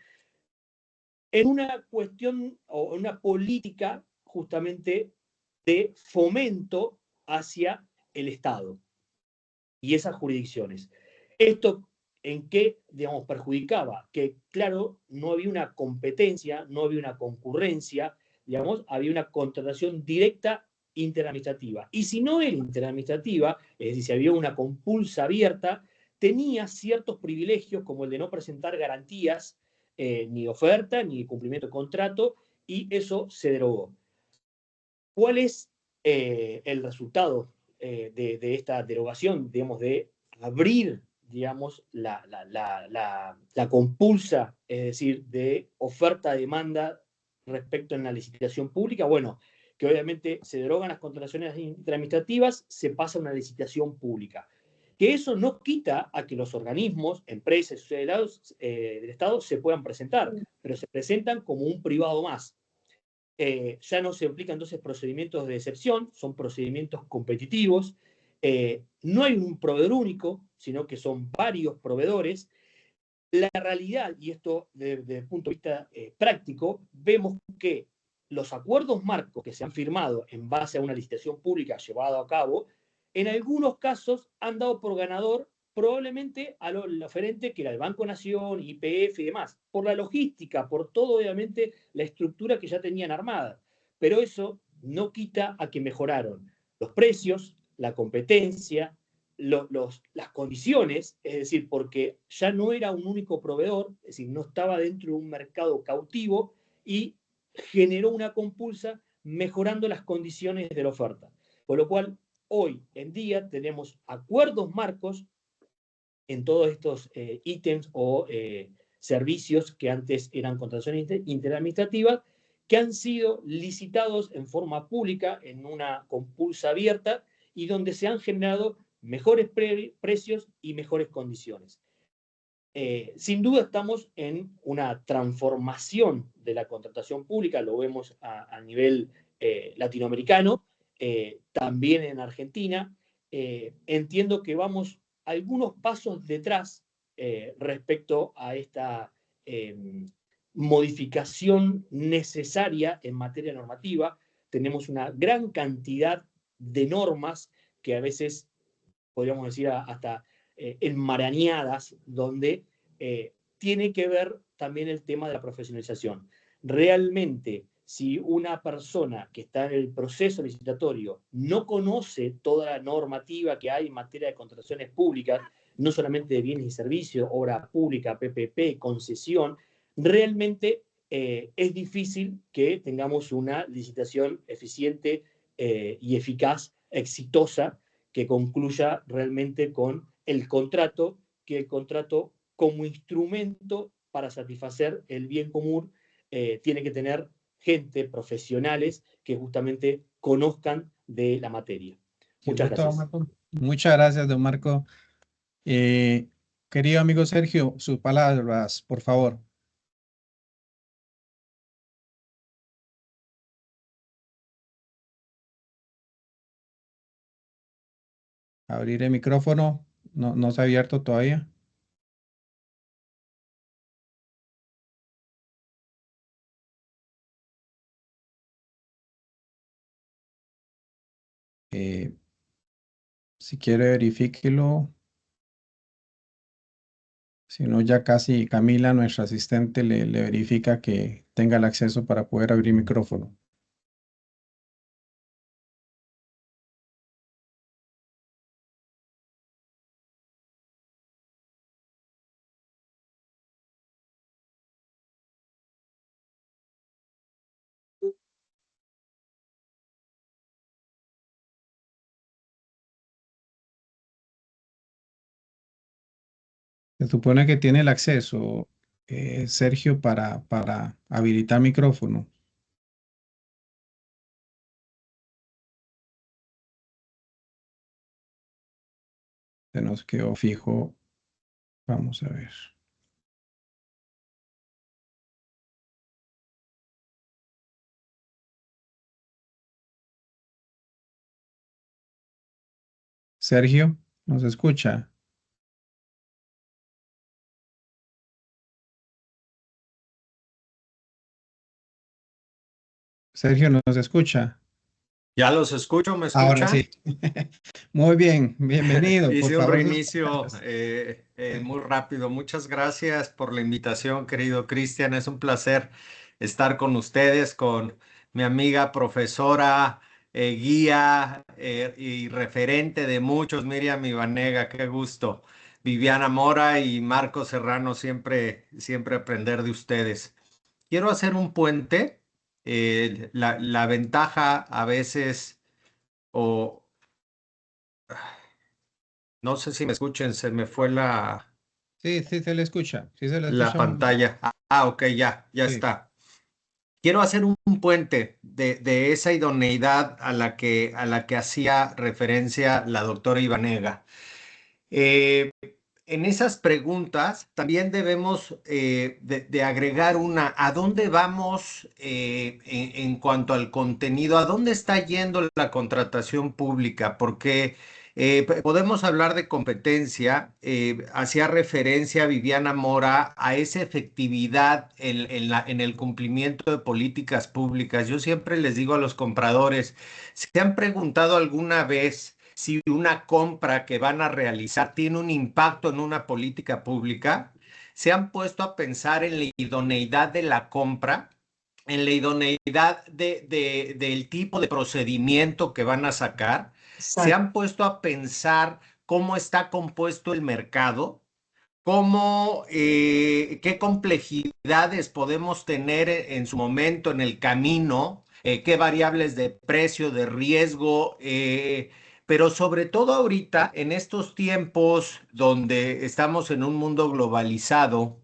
en una cuestión o una política justamente de fomento hacia el Estado y esas jurisdicciones. ¿Esto en qué, digamos, perjudicaba? Que, claro, no había una competencia, no había una concurrencia, digamos, había una contratación directa interadministrativa. Y si no era interadministrativa, es decir, si había una compulsa abierta, tenía ciertos privilegios como el de no presentar garantías, ni oferta, ni cumplimiento de contrato, y eso se derogó. ¿Cuál es el resultado de esta derogación, digamos, de abrir, digamos, la compulsa, es decir, de oferta-demanda respecto en la licitación pública? Bueno, que obviamente se derogan las contrataciones interadministrativas, se pasa a una licitación pública. Que eso no quita a que los organismos, empresas, sociedades del Estado se puedan presentar, pero se presentan como un privado más. Ya no se aplican entonces procedimientos de excepción, son procedimientos competitivos. No hay un proveedor único, sino que son varios proveedores. La realidad, y esto desde el punto de vista práctico, vemos que los acuerdos marcos que se han firmado en base a una licitación pública llevada a cabo, en algunos casos han dado por ganador probablemente a lo oferente que era el Banco Nación, YPF y demás, por la logística, por todo, obviamente, la estructura que ya tenían armada. Pero eso no quita a que mejoraron los precios, la competencia, las condiciones, es decir, porque ya no era un único proveedor, es decir, no estaba dentro de un mercado cautivo, y generó una compulsa mejorando las condiciones de la oferta. Con lo cual, hoy en día tenemos acuerdos marcos en todos estos ítems o servicios que antes eran contrataciones interadministrativas, que han sido licitados en forma pública, en una compulsa abierta, y donde se han generado mejores precios y mejores condiciones. Sin duda estamos en una transformación de la contratación pública, lo vemos a nivel latinoamericano, también en Argentina. Entiendo que vamos algunos pasos detrás respecto a esta modificación necesaria en materia normativa. Tenemos una gran cantidad de normas que a veces, podríamos decir, hasta enmarañadas, donde tiene que ver también el tema de la profesionalización. Realmente, si una persona que está en el proceso licitatorio no conoce toda la normativa que hay en materia de contrataciones públicas, no solamente de bienes y servicios, obra pública, PPP, concesión, realmente es difícil que tengamos una licitación eficiente y eficaz, exitosa, que concluya realmente con el contrato, que el contrato como instrumento para satisfacer el bien común tiene que tener gente, profesionales, que justamente conozcan de la materia. Muchas gracias. Muchas gracias, don Marco. Querido amigo Sergio, sus palabras, por favor. Abrir el micrófono. No se ha abierto todavía. Si quiere, verifíquelo. Si no, ya casi Camila, nuestra asistente, le verifica que tenga el acceso para poder abrir micrófono. Se supone que tiene el acceso, Sergio, para habilitar micrófono. Se nos quedó fijo. Vamos a ver. Sergio, ¿nos escucha? Sergio, ¿nos escucha? Ya los escucho, ¿me Ahora escuchan? sí. Muy bien, bienvenido. Por Hice un favor, reinicio muy rápido. Muchas gracias por la invitación, querido Cristian. Es un placer estar con ustedes, con mi amiga profesora, guía y referente de muchos, Miriam Ibanega, qué gusto. Viviana Mora y Marco Serrano, siempre aprender de ustedes. Quiero hacer un puente. La ventaja a veces, o no sé si me escuchen, se me fue sí, sí se le escucha. Sí se le la escucha muy bien. pantalla. Ok, ya Sí. está. Quiero hacer un puente de esa idoneidad a la que hacía referencia la doctora Ibanega. Eh, en esas preguntas también debemos de agregar una, ¿a dónde vamos en cuanto al contenido? ¿A dónde está yendo la contratación pública? Porque podemos hablar de competencia, hacía referencia Viviana Mora a esa efectividad en el cumplimiento de políticas públicas. Yo siempre les digo a los compradores, ¿se han preguntado alguna vez si una compra que van a realizar tiene un impacto en una política pública? ¿Se han puesto a pensar en la idoneidad de la compra, en la idoneidad del tipo de procedimiento que van a sacar? ¿Se han puesto a pensar cómo está compuesto el mercado? ¿Cómo, qué complejidades podemos tener en su momento en el camino? ¿Qué variables de precio, de riesgo? Pero sobre todo ahorita, en estos tiempos donde estamos en un mundo globalizado,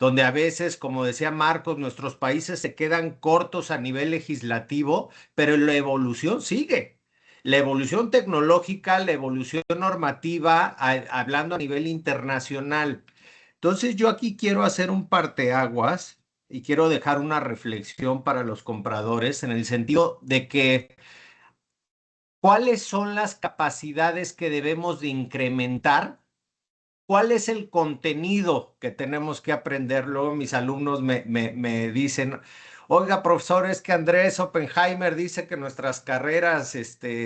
donde a veces, como decía Marcos, nuestros países se quedan cortos a nivel legislativo, pero la evolución sigue. La evolución tecnológica, la evolución normativa, hablando a nivel internacional. Entonces yo aquí quiero hacer un parteaguas y quiero dejar una reflexión para los compradores en el sentido de que cuáles son las capacidades que debemos de incrementar. ¿Cuál es el contenido que tenemos que aprender? Luego mis alumnos me dicen, oiga, profesor, es que Andrés Oppenheimer dice que nuestras carreras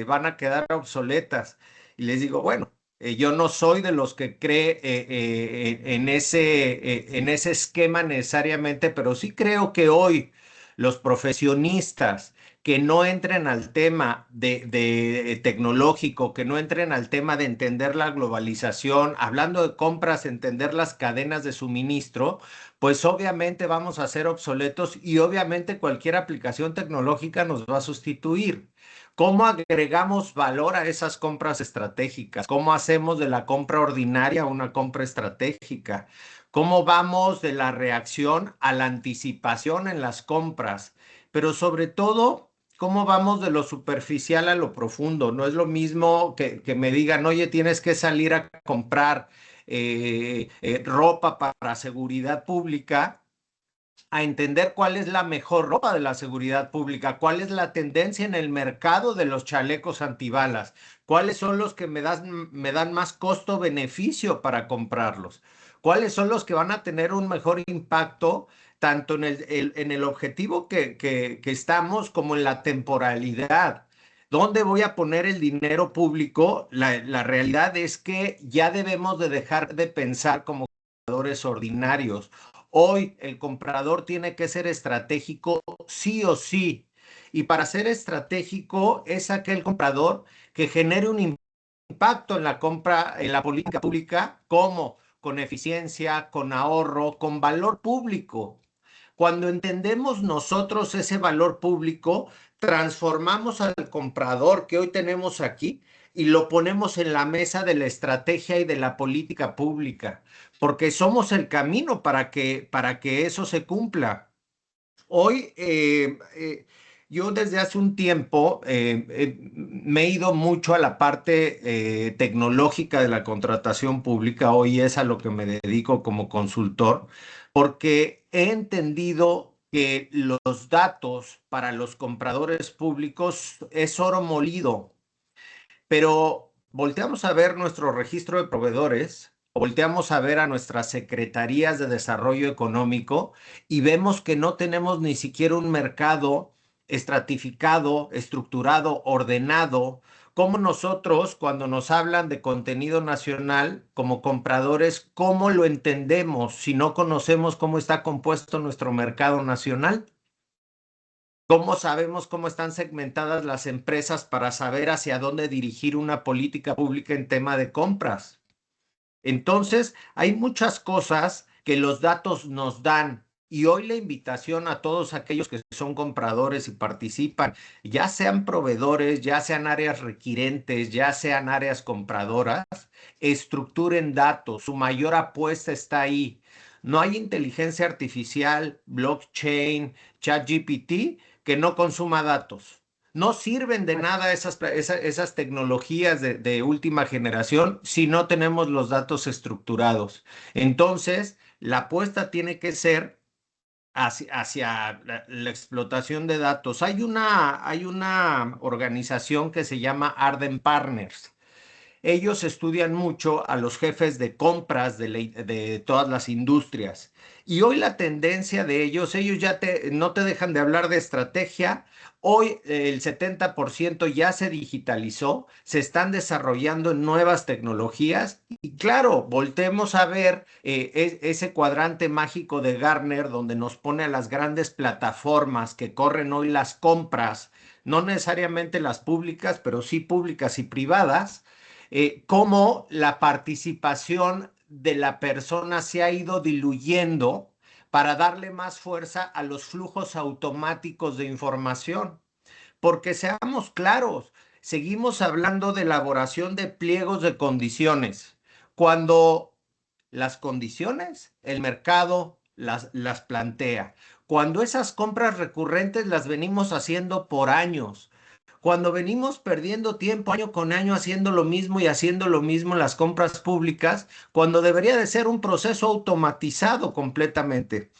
van a quedar obsoletas. Y les digo, bueno, yo no soy de los que cree en ese esquema necesariamente, pero sí creo que hoy los profesionistas que no entren al tema de tecnológico, que no entren al tema de entender la globalización, hablando de compras, entender las cadenas de suministro, pues obviamente vamos a ser obsoletos y obviamente cualquier aplicación tecnológica nos va a sustituir. ¿Cómo agregamos valor a esas compras estratégicas? ¿Cómo hacemos de la compra ordinaria una compra estratégica? ¿Cómo vamos de la reacción a la anticipación en las compras? Pero sobre todo, ¿cómo vamos de lo superficial a lo profundo? No es lo mismo que me digan, oye, tienes que salir a comprar ropa para seguridad pública a entender cuál es la mejor ropa de la seguridad pública, cuál es la tendencia en el mercado de los chalecos antibalas, cuáles son los que me dan más costo-beneficio para comprarlos, cuáles son los que van a tener un mejor impacto tanto en el objetivo que estamos como en la temporalidad. ¿Dónde voy a poner el dinero público? La realidad es que ya debemos de dejar de pensar como compradores ordinarios. Hoy el comprador tiene que ser estratégico sí o sí. Y para ser estratégico es aquel comprador que genere un impacto en la compra, en la política pública, como con eficiencia, con ahorro, con valor público. Cuando entendemos nosotros ese valor público, transformamos al comprador que hoy tenemos aquí y lo ponemos en la mesa de la estrategia y de la política pública, porque somos el camino para que eso se cumpla. Hoy, yo desde hace un tiempo me he ido mucho a la parte tecnológica de la contratación pública. Hoy es a lo que me dedico como consultor, porque he entendido que los datos para los compradores públicos es oro molido, pero volteamos a ver nuestro registro de proveedores, volteamos a ver a nuestras secretarías de desarrollo económico y vemos que no tenemos ni siquiera un mercado estratificado, estructurado, ordenado, como nosotros, cuando nos hablan de contenido nacional como compradores, ¿cómo lo entendemos si no conocemos cómo está compuesto nuestro mercado nacional? ¿Cómo sabemos cómo están segmentadas las empresas para saber hacia dónde dirigir una política pública en tema de compras? Entonces, hay muchas cosas que los datos nos dan. Y hoy la invitación a todos aquellos que son compradores y participan, ya sean proveedores, ya sean áreas requirentes, ya sean áreas compradoras, estructuren datos. Su mayor apuesta está ahí. No hay inteligencia artificial, blockchain, ChatGPT que no consuma datos. No sirven de nada esas tecnologías de última generación si no tenemos los datos estructurados. Entonces, la apuesta tiene que ser hacia la explotación de datos. Hay una organización que se llama Arden Partners. Ellos estudian mucho a los jefes de compras de todas las industrias. Y hoy la tendencia de ellos ya no te dejan de hablar de estrategia. Hoy el 70% ya se digitalizó, se están desarrollando nuevas tecnologías. Y claro, voltemos a ver ese cuadrante mágico de Gartner donde nos pone a las grandes plataformas que corren hoy las compras, no necesariamente las públicas, pero sí públicas y privadas, cómo la participación de la persona se ha ido diluyendo para darle más fuerza a los flujos automáticos de información. Porque seamos claros, seguimos hablando de elaboración de pliegos de condiciones, cuando las condiciones el mercado las plantea. Cuando esas compras recurrentes las venimos haciendo por años, cuando venimos perdiendo tiempo año con año haciendo lo mismo y haciendo lo mismo en las compras públicas, cuando debería de ser un proceso automatizado completamente.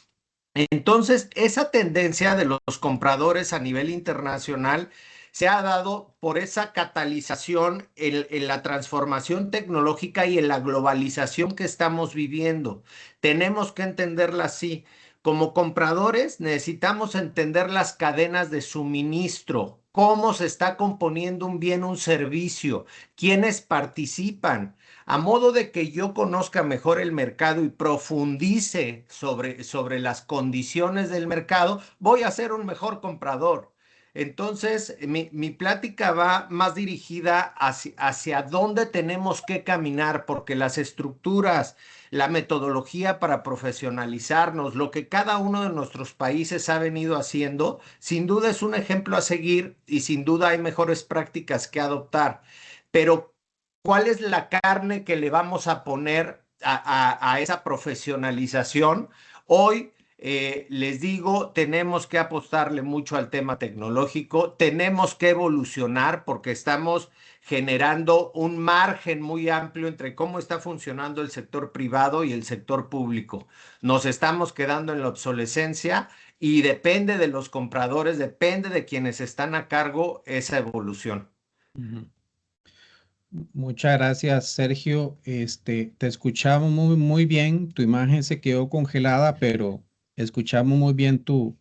Entonces, esa tendencia de los compradores a nivel internacional se ha dado por esa catalización en la transformación tecnológica y en la globalización que estamos viviendo. Tenemos que entenderla así. Como compradores necesitamos entender las cadenas de suministro, cómo se está componiendo un bien, un servicio, quiénes participan, a modo de que yo conozca mejor el mercado y profundice sobre las condiciones del mercado, voy a ser un mejor comprador. Entonces, mi plática va más dirigida hacia dónde tenemos que caminar, porque las estructuras, la metodología para profesionalizarnos, lo que cada uno de nuestros países ha venido haciendo, sin duda es un ejemplo a seguir y sin duda hay mejores prácticas que adoptar. Pero, ¿cuál es la carne que le vamos a poner a esa profesionalización? Hoy les digo, tenemos que apostarle mucho al tema tecnológico, tenemos que evolucionar porque estamos generando un margen muy amplio entre cómo está funcionando el sector privado y el sector público. Nos estamos quedando en la obsolescencia y depende de los compradores, depende de quienes están a cargo esa evolución. Muchas gracias, Sergio. Te escuchamos muy bien. Tu imagen se quedó congelada, pero escuchamos muy bien tus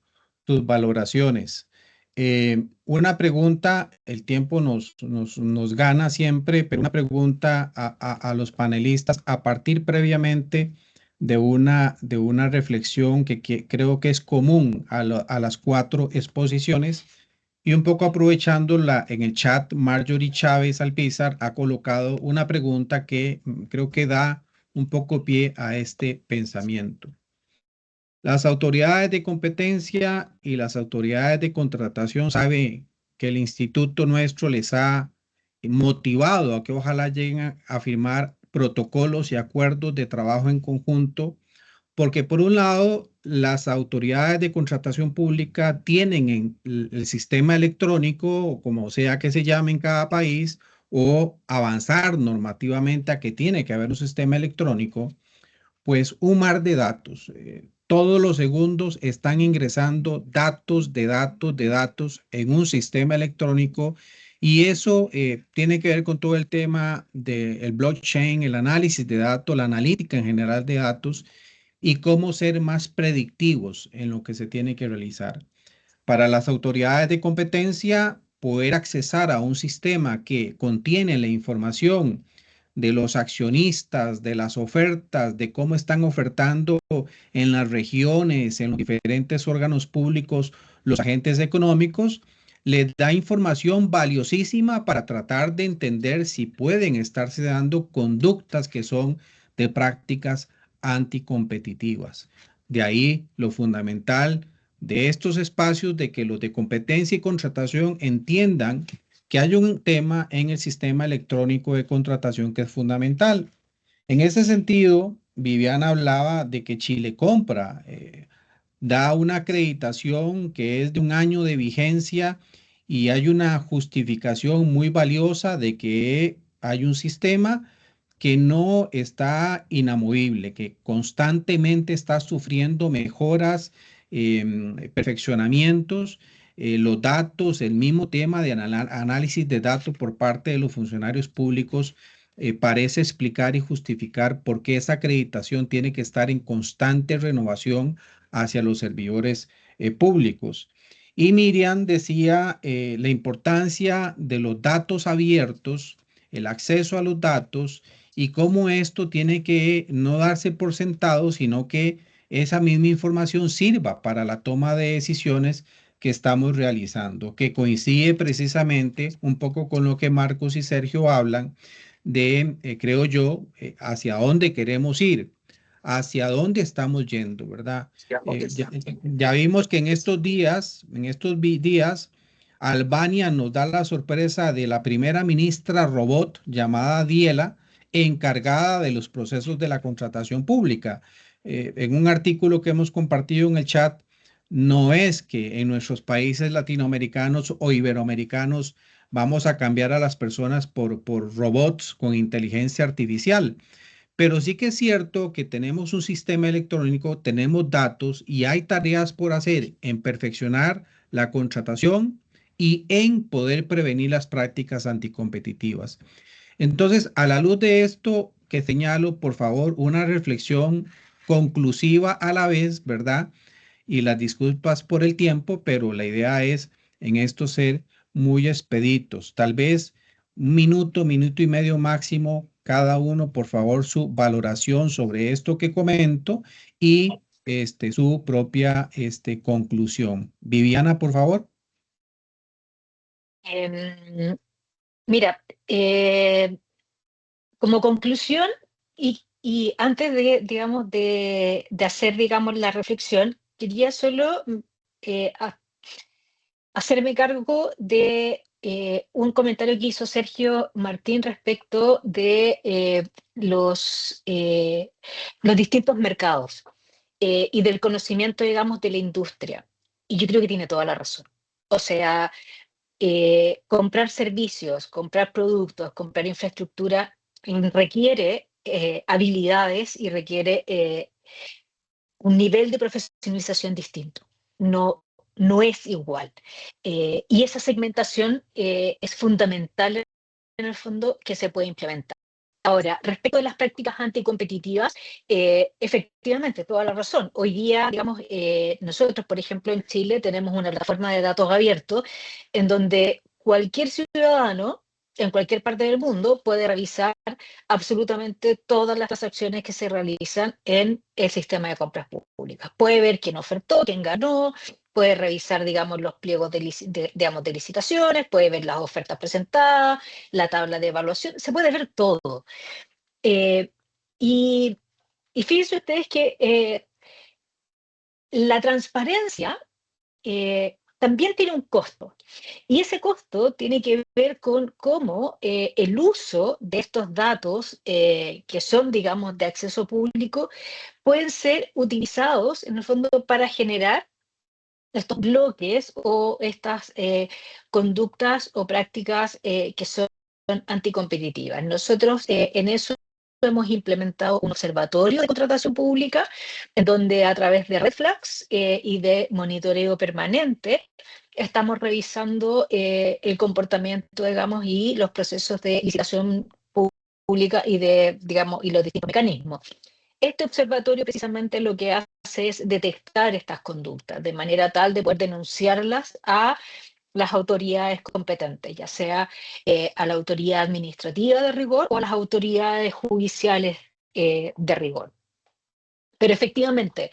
valoraciones. Una pregunta, el tiempo nos gana siempre, pero una pregunta a los panelistas a partir previamente de una reflexión que creo que es común a las 4 exposiciones. Y un poco aprovechándola en el chat, Marjorie Chávez Alpizar ha colocado una pregunta que creo que da un poco pie a este pensamiento. Las autoridades de competencia y las autoridades de contratación saben que el instituto nuestro les ha motivado a que ojalá lleguen a firmar protocolos y acuerdos de trabajo en conjunto, porque por un lado, las autoridades de contratación pública tienen en el sistema electrónico, o como sea que se llame en cada país, o avanzar normativamente a que tiene que haber un sistema electrónico, pues un mar de datos. Todos los segundos están ingresando datos de datos de datos en un sistema electrónico y eso tiene que ver con todo el tema del blockchain, el análisis de datos, la analítica en general de datos y cómo ser más predictivos en lo que se tiene que realizar. Para las autoridades de competencia, poder accesar a un sistema que contiene la información de los accionistas, de las ofertas, de cómo están ofertando en las regiones, en los diferentes órganos públicos, los agentes económicos, les da información valiosísima para tratar de entender si pueden estarse dando conductas que son de prácticas anticompetitivas. De ahí lo fundamental de estos espacios de que los de competencia y contratación entiendan que hay un tema en el sistema electrónico de contratación que es fundamental. En ese sentido, Viviana hablaba de que Chile Compra da una acreditación que es de un año de vigencia y hay una justificación muy valiosa de que hay un sistema que no está inamovible, que constantemente está sufriendo mejoras, perfeccionamientos, los datos, el mismo tema de análisis de datos por parte de los funcionarios públicos parece explicar y justificar por qué esa acreditación tiene que estar en constante renovación hacia los servidores públicos. Y Miriam decía la importancia de los datos abiertos, el acceso a los datos y cómo esto tiene que no darse por sentado, sino que esa misma información sirva para la toma de decisiones que estamos realizando, que coincide precisamente un poco con lo que Marcos y Sergio hablan de, creo yo, hacia dónde queremos ir, hacia dónde estamos yendo, ¿verdad? Ya vimos que en estos días, Albania nos da la sorpresa de la primera ministra robot llamada Diela, encargada de los procesos de la contratación pública. En un artículo que hemos compartido en el chat, no es que en nuestros países latinoamericanos o iberoamericanos vamos a cambiar a las personas por robots con inteligencia artificial. Pero sí que es cierto que tenemos un sistema electrónico, tenemos datos y hay tareas por hacer en perfeccionar la contratación y en poder prevenir las prácticas anticompetitivas. Entonces, a la luz de esto que señalo, por favor, una reflexión conclusiva a la vez, ¿verdad? Y las disculpas por el tiempo, pero la idea es en esto ser muy expeditos. Tal vez un minuto, minuto y medio máximo, cada uno, por favor, su valoración sobre esto que comento y su propia conclusión. Viviana, por favor. Mira, como conclusión y antes de, digamos, de hacer, digamos, la reflexión, quería solo hacerme cargo de un comentario que hizo Sergio Martín respecto de los distintos mercados. y del conocimiento, digamos, de la industria. Y yo creo que tiene toda la razón. O sea, comprar servicios, comprar productos, comprar infraestructura requiere habilidades y requiere un nivel de profesionalización distinto. No es igual. Y esa segmentación es fundamental en el fondo que se puede implementar. Ahora, respecto de las prácticas anticompetitivas, efectivamente, toda la razón. Hoy día, digamos, nosotros, por ejemplo, en Chile tenemos una plataforma de datos abiertos en donde cualquier ciudadano en cualquier parte del mundo puede revisar absolutamente todas las transacciones que se realizan en el sistema de compras públicas. Puede ver quién ofertó, quién ganó, puede revisar, digamos, los pliegos digamos, de licitaciones, puede ver las ofertas presentadas, la tabla de evaluación, se puede ver todo. Eh, y, y fíjense ustedes que la transparencia también tiene un costo. Y ese costo tiene que ver con cómo el uso de estos datos que son, digamos, de acceso público, pueden ser utilizados en el fondo para generar estos bloques o estas conductas o prácticas que son anticompetitivas. Nosotros en eso hemos implementado un observatorio de contratación pública en donde a través de Red Flags y de monitoreo permanente estamos revisando el comportamiento, digamos, y los procesos de licitación pública y de, digamos, y los distintos mecanismos. Este observatorio precisamente lo que hace es detectar estas conductas de manera tal de poder denunciarlas a las autoridades competentes, ya sea a la autoridad administrativa de rigor o a las autoridades judiciales de rigor. Pero efectivamente,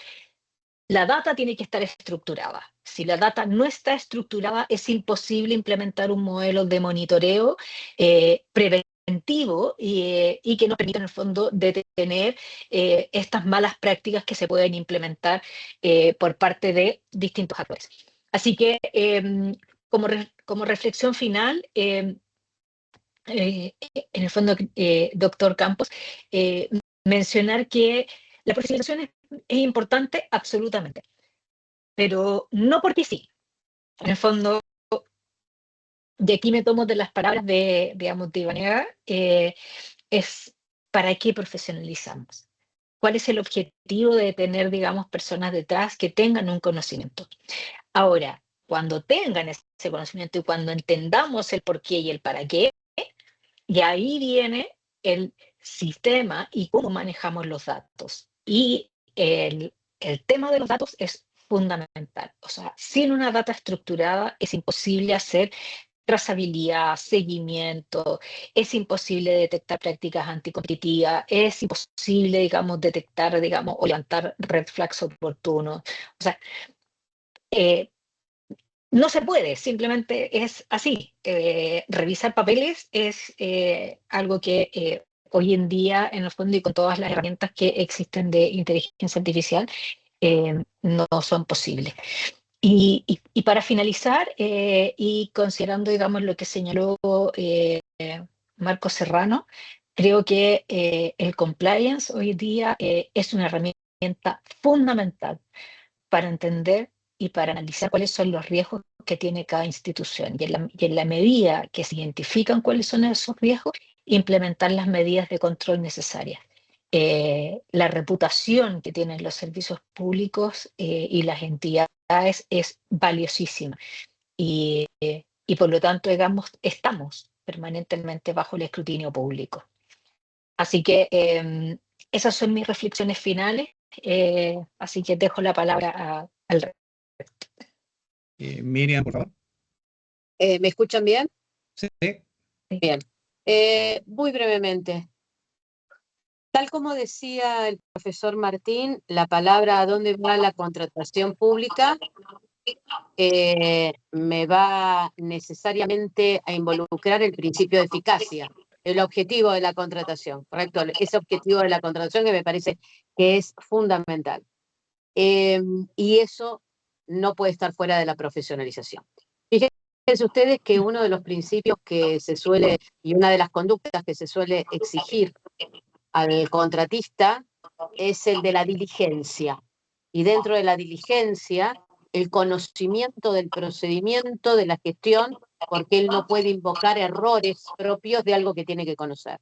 la data tiene que estar estructurada. Si la data no está estructurada, es imposible implementar un modelo de monitoreo preventivo y que nos permita en el fondo detener estas malas prácticas que se pueden implementar por parte de distintos actores. Así que como reflexión final, en el fondo, doctor Campos, mencionar que la profesionalización es importante, absolutamente, pero no porque sí. En el fondo, de aquí me tomo de las palabras digamos, de Ivanega, es ¿para qué profesionalizamos? ¿Cuál es el objetivo de tener, digamos, personas detrás que tengan un conocimiento? Ahora, cuando tengan ese conocimiento y cuando entendamos el por qué y el para qué, y ahí viene el sistema y cómo manejamos los datos. Y el tema de los datos es fundamental. O sea, sin una data estructurada es imposible hacer trazabilidad, seguimiento, es imposible detectar prácticas anticompetitivas, es imposible, digamos, detectar, digamos, o levantar red flags oportunos. O sea, no se puede, simplemente es así. Revisar papeles es algo que hoy en día, en el fondo, y con todas las herramientas que existen de inteligencia artificial, no son posibles. Y para finalizar, y considerando, digamos, lo que señaló Marco Serrano, creo que el compliance hoy día es una herramienta fundamental para entender y para analizar cuáles son los riesgos que tiene cada institución. Y en la medida que se identifican cuáles son esos riesgos, implementar las medidas de control necesarias. La reputación que tienen los servicios públicos y las entidades es valiosísima. Y por lo tanto, digamos, estamos permanentemente bajo el escrutinio público. Así que esas son mis reflexiones finales. Así que dejo la palabra al resto. Miriam, por favor. ¿Me escuchan bien? Sí. Bien. Muy brevemente. Tal como decía el profesor Martín, la palabra ¿a dónde va la contratación pública? Me va necesariamente a involucrar el principio de eficacia, el objetivo de la contratación, ¿correcto? Ese objetivo de la contratación que me parece que es fundamental. Y eso no puede estar fuera de la profesionalización. Fíjense ustedes que uno de los principios que se suele, y una de las conductas que se suele exigir al contratista es el de la diligencia. y dentro de la diligencia, el conocimiento del procedimiento, de la gestión, porque él no puede invocar errores propios de algo que tiene que conocer.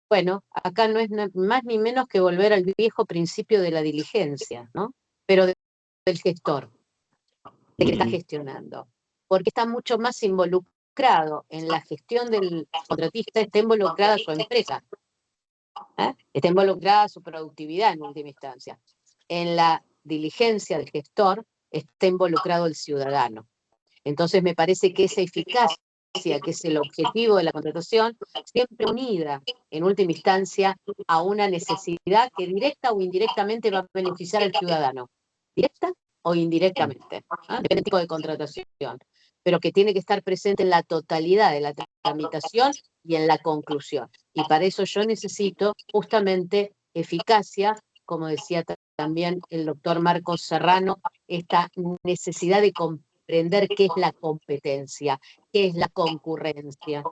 Bueno, acá no es más ni menos que volver al viejo principio de la diligencia, ¿no? Pero del gestor, de que está gestionando, porque está mucho más involucrado en la gestión del contratista, está involucrada su empresa, está involucrada su productividad en última instancia. En la diligencia del gestor está involucrado el ciudadano. Entonces me parece que esa eficacia, que es el objetivo de la contratación, siempre unida en última instancia a una necesidad que directa o indirectamente va a beneficiar al ciudadano. Directa o indirectamente, depende del tipo de contratación, pero que tiene que estar presente en la totalidad de la tramitación y en la conclusión. Y para eso yo necesito justamente eficacia, como decía también el doctor Marcos Serrano, esta necesidad de comprender qué es la competencia, qué es la concurrencia,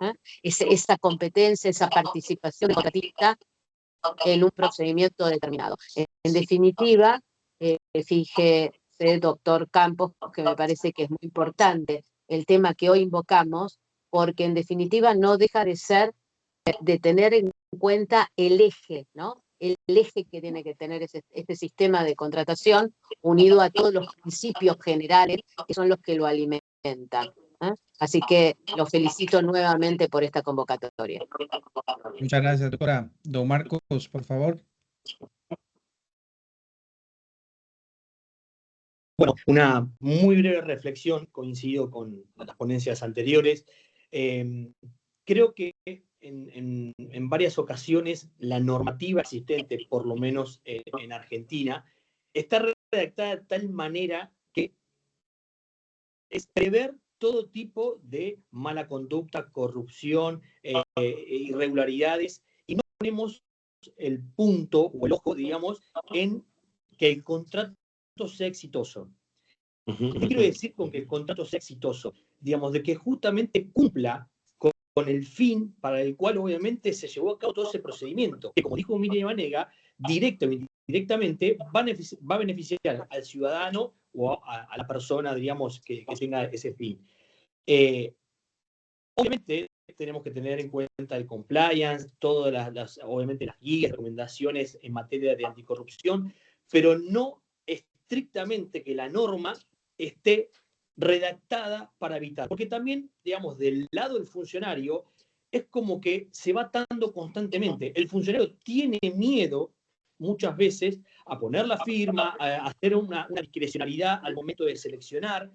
esa competencia, esa participación del contratista en un procedimiento determinado. En definitiva, fíjese, doctor Campos, que me parece que es muy importante el tema que hoy invocamos, porque en definitiva no deja de ser, de tener en cuenta el eje, ¿no? El eje que tiene que tener este sistema de contratación, unido a todos los principios generales que son los que lo alimentan. Así que los felicito nuevamente por esta convocatoria. Muchas gracias, doctora. Don Marcos, por favor. Bueno, una muy breve reflexión, coincido con las ponencias anteriores. Creo que en varias ocasiones la normativa existente, por lo menos en Argentina, está redactada de tal manera que es prever todo tipo de mala conducta, corrupción, irregularidades, y no ponemos el punto o el ojo, digamos, en que el contrato sea exitoso. ¿Qué quiero decir con que el contrato sea exitoso? Digamos, de que justamente cumpla con el fin para el cual obviamente se llevó a cabo todo ese procedimiento, que como dijo Miriam Banega, directo o indirectamente va a beneficiar al ciudadano o a la persona, digamos, que tenga ese fin. Obviamente tenemos que tener en cuenta el compliance, todas obviamente las guías, recomendaciones en materia de anticorrupción, pero no estrictamente que la norma esté redactada para evitar. Porque también, digamos, del lado del funcionario, es como que se va atando constantemente. El funcionario tiene miedo muchas veces a poner la firma, a hacer una discrecionalidad al momento de seleccionar,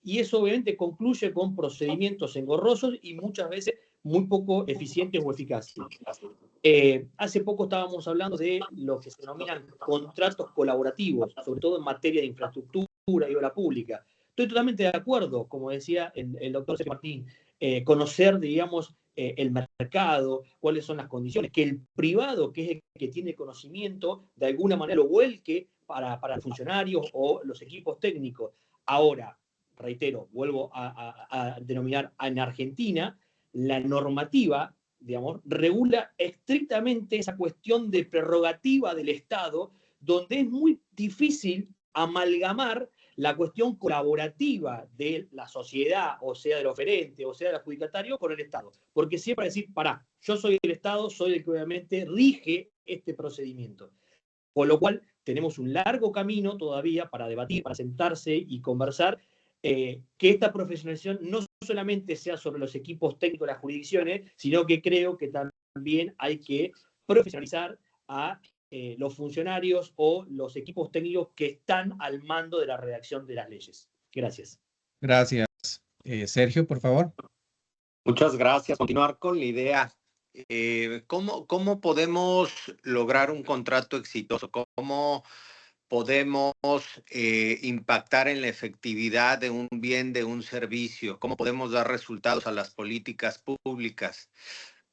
y eso obviamente concluye con procedimientos engorrosos y muchas veces muy poco eficientes o eficaces. Hace poco estábamos hablando de lo que se denominan contratos colaborativos, sobre todo en materia de infraestructura y obra pública. Estoy totalmente de acuerdo, como decía el doctor Sergio Martín, conocer, digamos, el mercado, cuáles son las condiciones, que el privado, que es el que tiene conocimiento, de alguna manera lo vuelque para los funcionarios o los equipos técnicos. Ahora, reitero, vuelvo a denominar en Argentina, la normativa, digamos, regula estrictamente esa cuestión de prerrogativa del Estado, donde es muy difícil amalgamar la cuestión colaborativa de la sociedad, o sea, del oferente, o sea, del adjudicatario, con el Estado. Porque siempre decir, pará, yo soy el Estado, soy el que obviamente rige este procedimiento. Con lo cual, tenemos un largo camino todavía para debatir, para sentarse y conversar, que esta profesionalización no solamente sea sobre los equipos técnicos de las jurisdicciones, sino que creo que también hay que profesionalizar a los funcionarios o los equipos técnicos que están al mando de la redacción de las leyes. Gracias. Gracias. Sergio, por favor. Muchas gracias. Continuar con la idea. ¿Cómo podemos lograr un contrato exitoso? ¿Cómo podemos impactar en la efectividad de un bien, de un servicio? ¿Cómo podemos dar resultados a las políticas públicas?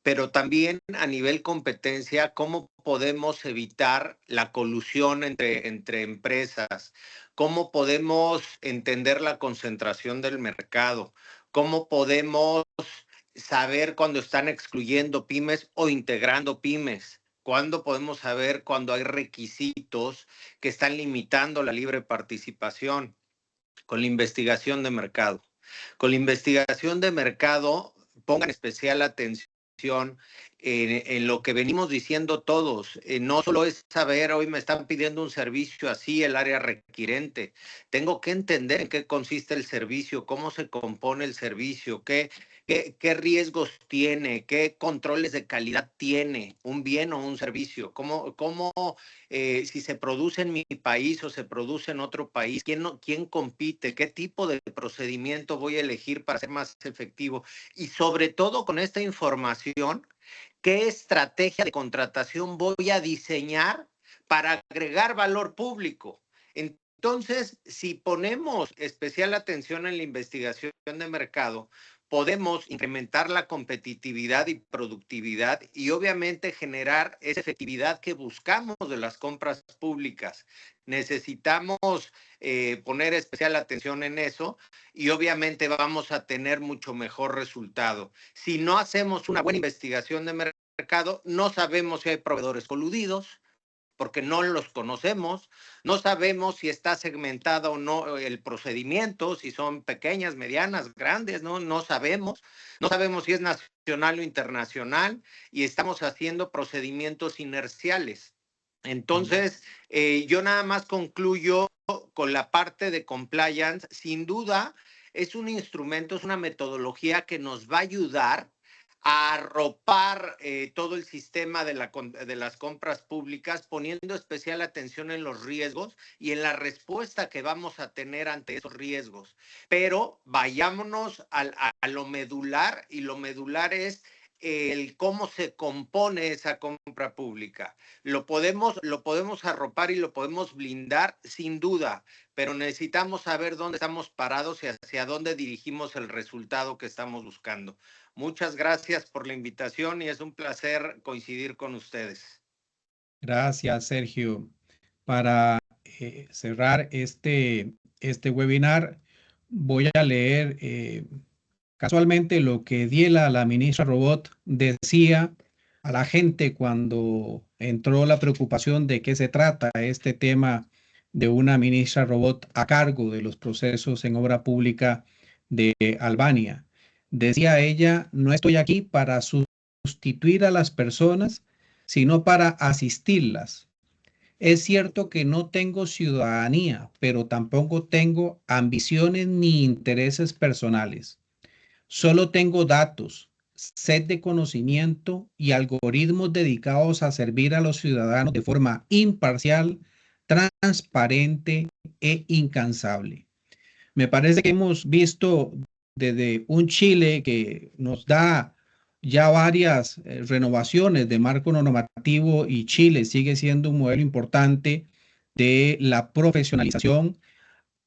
Pero también a nivel competencia, ¿cómo podemos evitar la colusión entre empresas? ¿Cómo podemos entender la concentración del mercado? ¿Cómo podemos saber cuando están excluyendo pymes o integrando pymes? ¿Cuándo podemos saber cuando hay requisitos que están limitando la libre participación? Con la investigación de mercado. Con la investigación de mercado, pongan especial atención en lo que venimos diciendo todos. No solo es saber, hoy me están pidiendo un servicio así, el área requirente. Tengo que entender en qué consiste el servicio, cómo se compone el servicio, qué riesgos tiene, qué controles de calidad tiene un bien o un servicio, si se produce en mi país o se produce en otro país, quién compite, qué tipo de procedimiento voy a elegir para ser más efectivo. Y sobre todo con esta información, ¿qué estrategia de contratación voy a diseñar para agregar valor público? Entonces, si ponemos especial atención en la investigación de mercado, podemos incrementar la competitividad y productividad y obviamente generar esa efectividad que buscamos de las compras públicas. Necesitamos poner especial atención en eso y obviamente vamos a tener mucho mejor resultado. Si no hacemos una buena investigación de mercado, no sabemos si hay proveedores coludidos, porque no los conocemos, no sabemos si está segmentado o no el procedimiento, si son pequeñas, medianas, grandes, no sabemos si es nacional o internacional y estamos haciendo procedimientos inerciales. Entonces, yo nada más concluyo con la parte de compliance. Sin duda, es un instrumento, es una metodología que nos va a ayudar a arropar todo el sistema de las compras públicas, poniendo especial atención en los riesgos y en la respuesta que vamos a tener ante esos riesgos. Pero vayámonos a lo medular, y lo medular es el cómo se compone esa compra pública. Lo podemos arropar y lo podemos blindar sin duda, pero necesitamos saber dónde estamos parados y hacia dónde dirigimos el resultado que estamos buscando. Muchas gracias por la invitación y es un placer coincidir con ustedes. Gracias, Sergio. Para cerrar este webinar, voy a leer casualmente lo que Diela, la ministra Robot, decía a la gente cuando entró la preocupación de qué se trata este tema de una ministra Robot a cargo de los procesos en obra pública de Albania. Decía ella, no estoy aquí para sustituir a las personas, sino para asistirlas. Es cierto que no tengo ciudadanía, pero tampoco tengo ambiciones ni intereses personales. Solo tengo datos, sed de conocimiento y algoritmos dedicados a servir a los ciudadanos de forma imparcial, transparente e incansable. Me parece que hemos visto desde un Chile que nos da ya varias renovaciones de marco normativo y Chile sigue siendo un modelo importante de la profesionalización.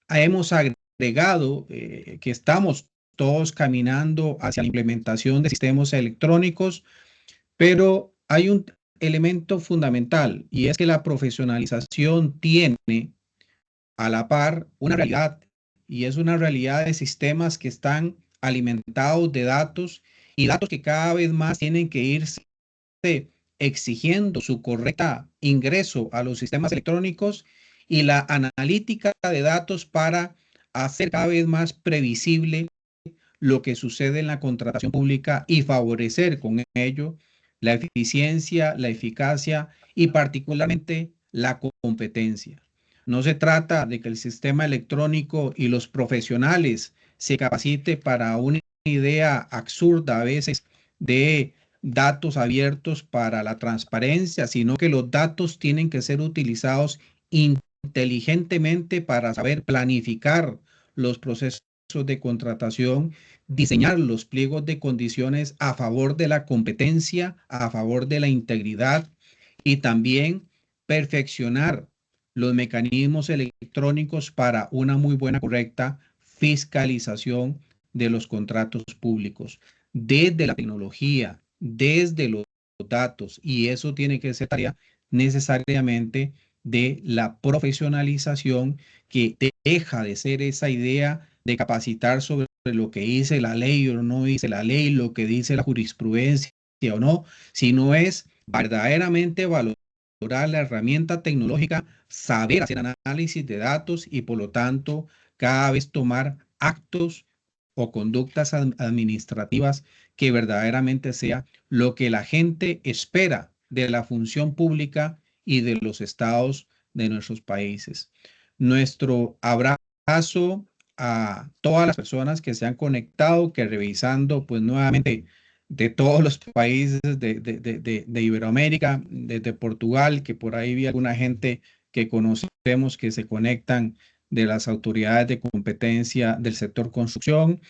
Hemos agregado que estamos todos caminando hacia la implementación de sistemas electrónicos, pero hay un elemento fundamental y es que la profesionalización tiene a la par una realidad y es una realidad de sistemas que están alimentados de datos y datos que cada vez más tienen que irse exigiendo su correcta ingreso a los sistemas electrónicos y la analítica de datos para hacer cada vez más previsible lo que sucede en la contratación pública y favorecer con ello la eficiencia, la eficacia y particularmente la competencia. No se trata de que el sistema electrónico y los profesionales se capacite para una idea absurda a veces de datos abiertos para la transparencia, sino que los datos tienen que ser utilizados inteligentemente para saber planificar los procesos de contratación, diseñar los pliegos de condiciones a favor de la competencia, a favor de la integridad y también perfeccionar los mecanismos electrónicos para una muy buena, correcta fiscalización de los contratos públicos, desde la tecnología, desde los datos, y eso tiene que ser tarea necesariamente de la profesionalización que deja de ser esa idea de capacitar sobre lo que dice la ley o no dice la ley, lo que dice la jurisprudencia o no, sino es verdaderamente valorar la herramienta tecnológica, saber hacer análisis de datos y por lo tanto cada vez tomar actos o conductas administrativas que verdaderamente sea lo que la gente espera de la función pública y de los estados de nuestros países. Nuestro abrazo a todas las personas que se han conectado, que revisando pues nuevamente de todos los países de Iberoamérica, desde Portugal, que por ahí vi alguna gente que conocemos que se conectan de las autoridades de competencia del sector construcción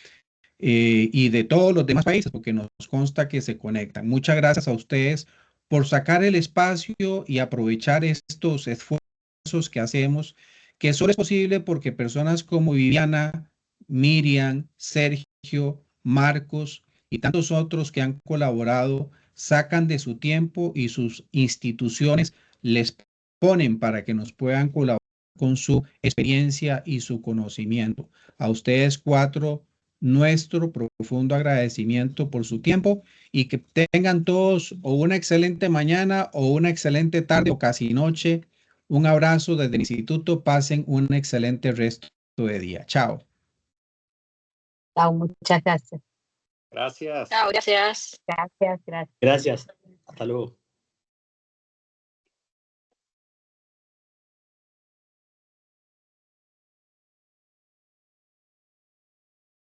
y de todos los demás países, porque nos consta que se conectan. Muchas gracias a ustedes por sacar el espacio y aprovechar estos esfuerzos que hacemos, que solo es posible porque personas como Viviana, Miriam, Sergio, Marcos y tantos otros que han colaborado sacan de su tiempo y sus instituciones les ponen para que nos puedan colaborar con su experiencia y su conocimiento. A ustedes cuatro, nuestro profundo agradecimiento por su tiempo y que tengan todos o una excelente mañana o una excelente tarde o casi noche. Un abrazo desde el instituto. Pasen un excelente resto de día. Chao. Chao, muchas gracias. Gracias. Chao, gracias. Gracias, gracias. Gracias. Hasta luego.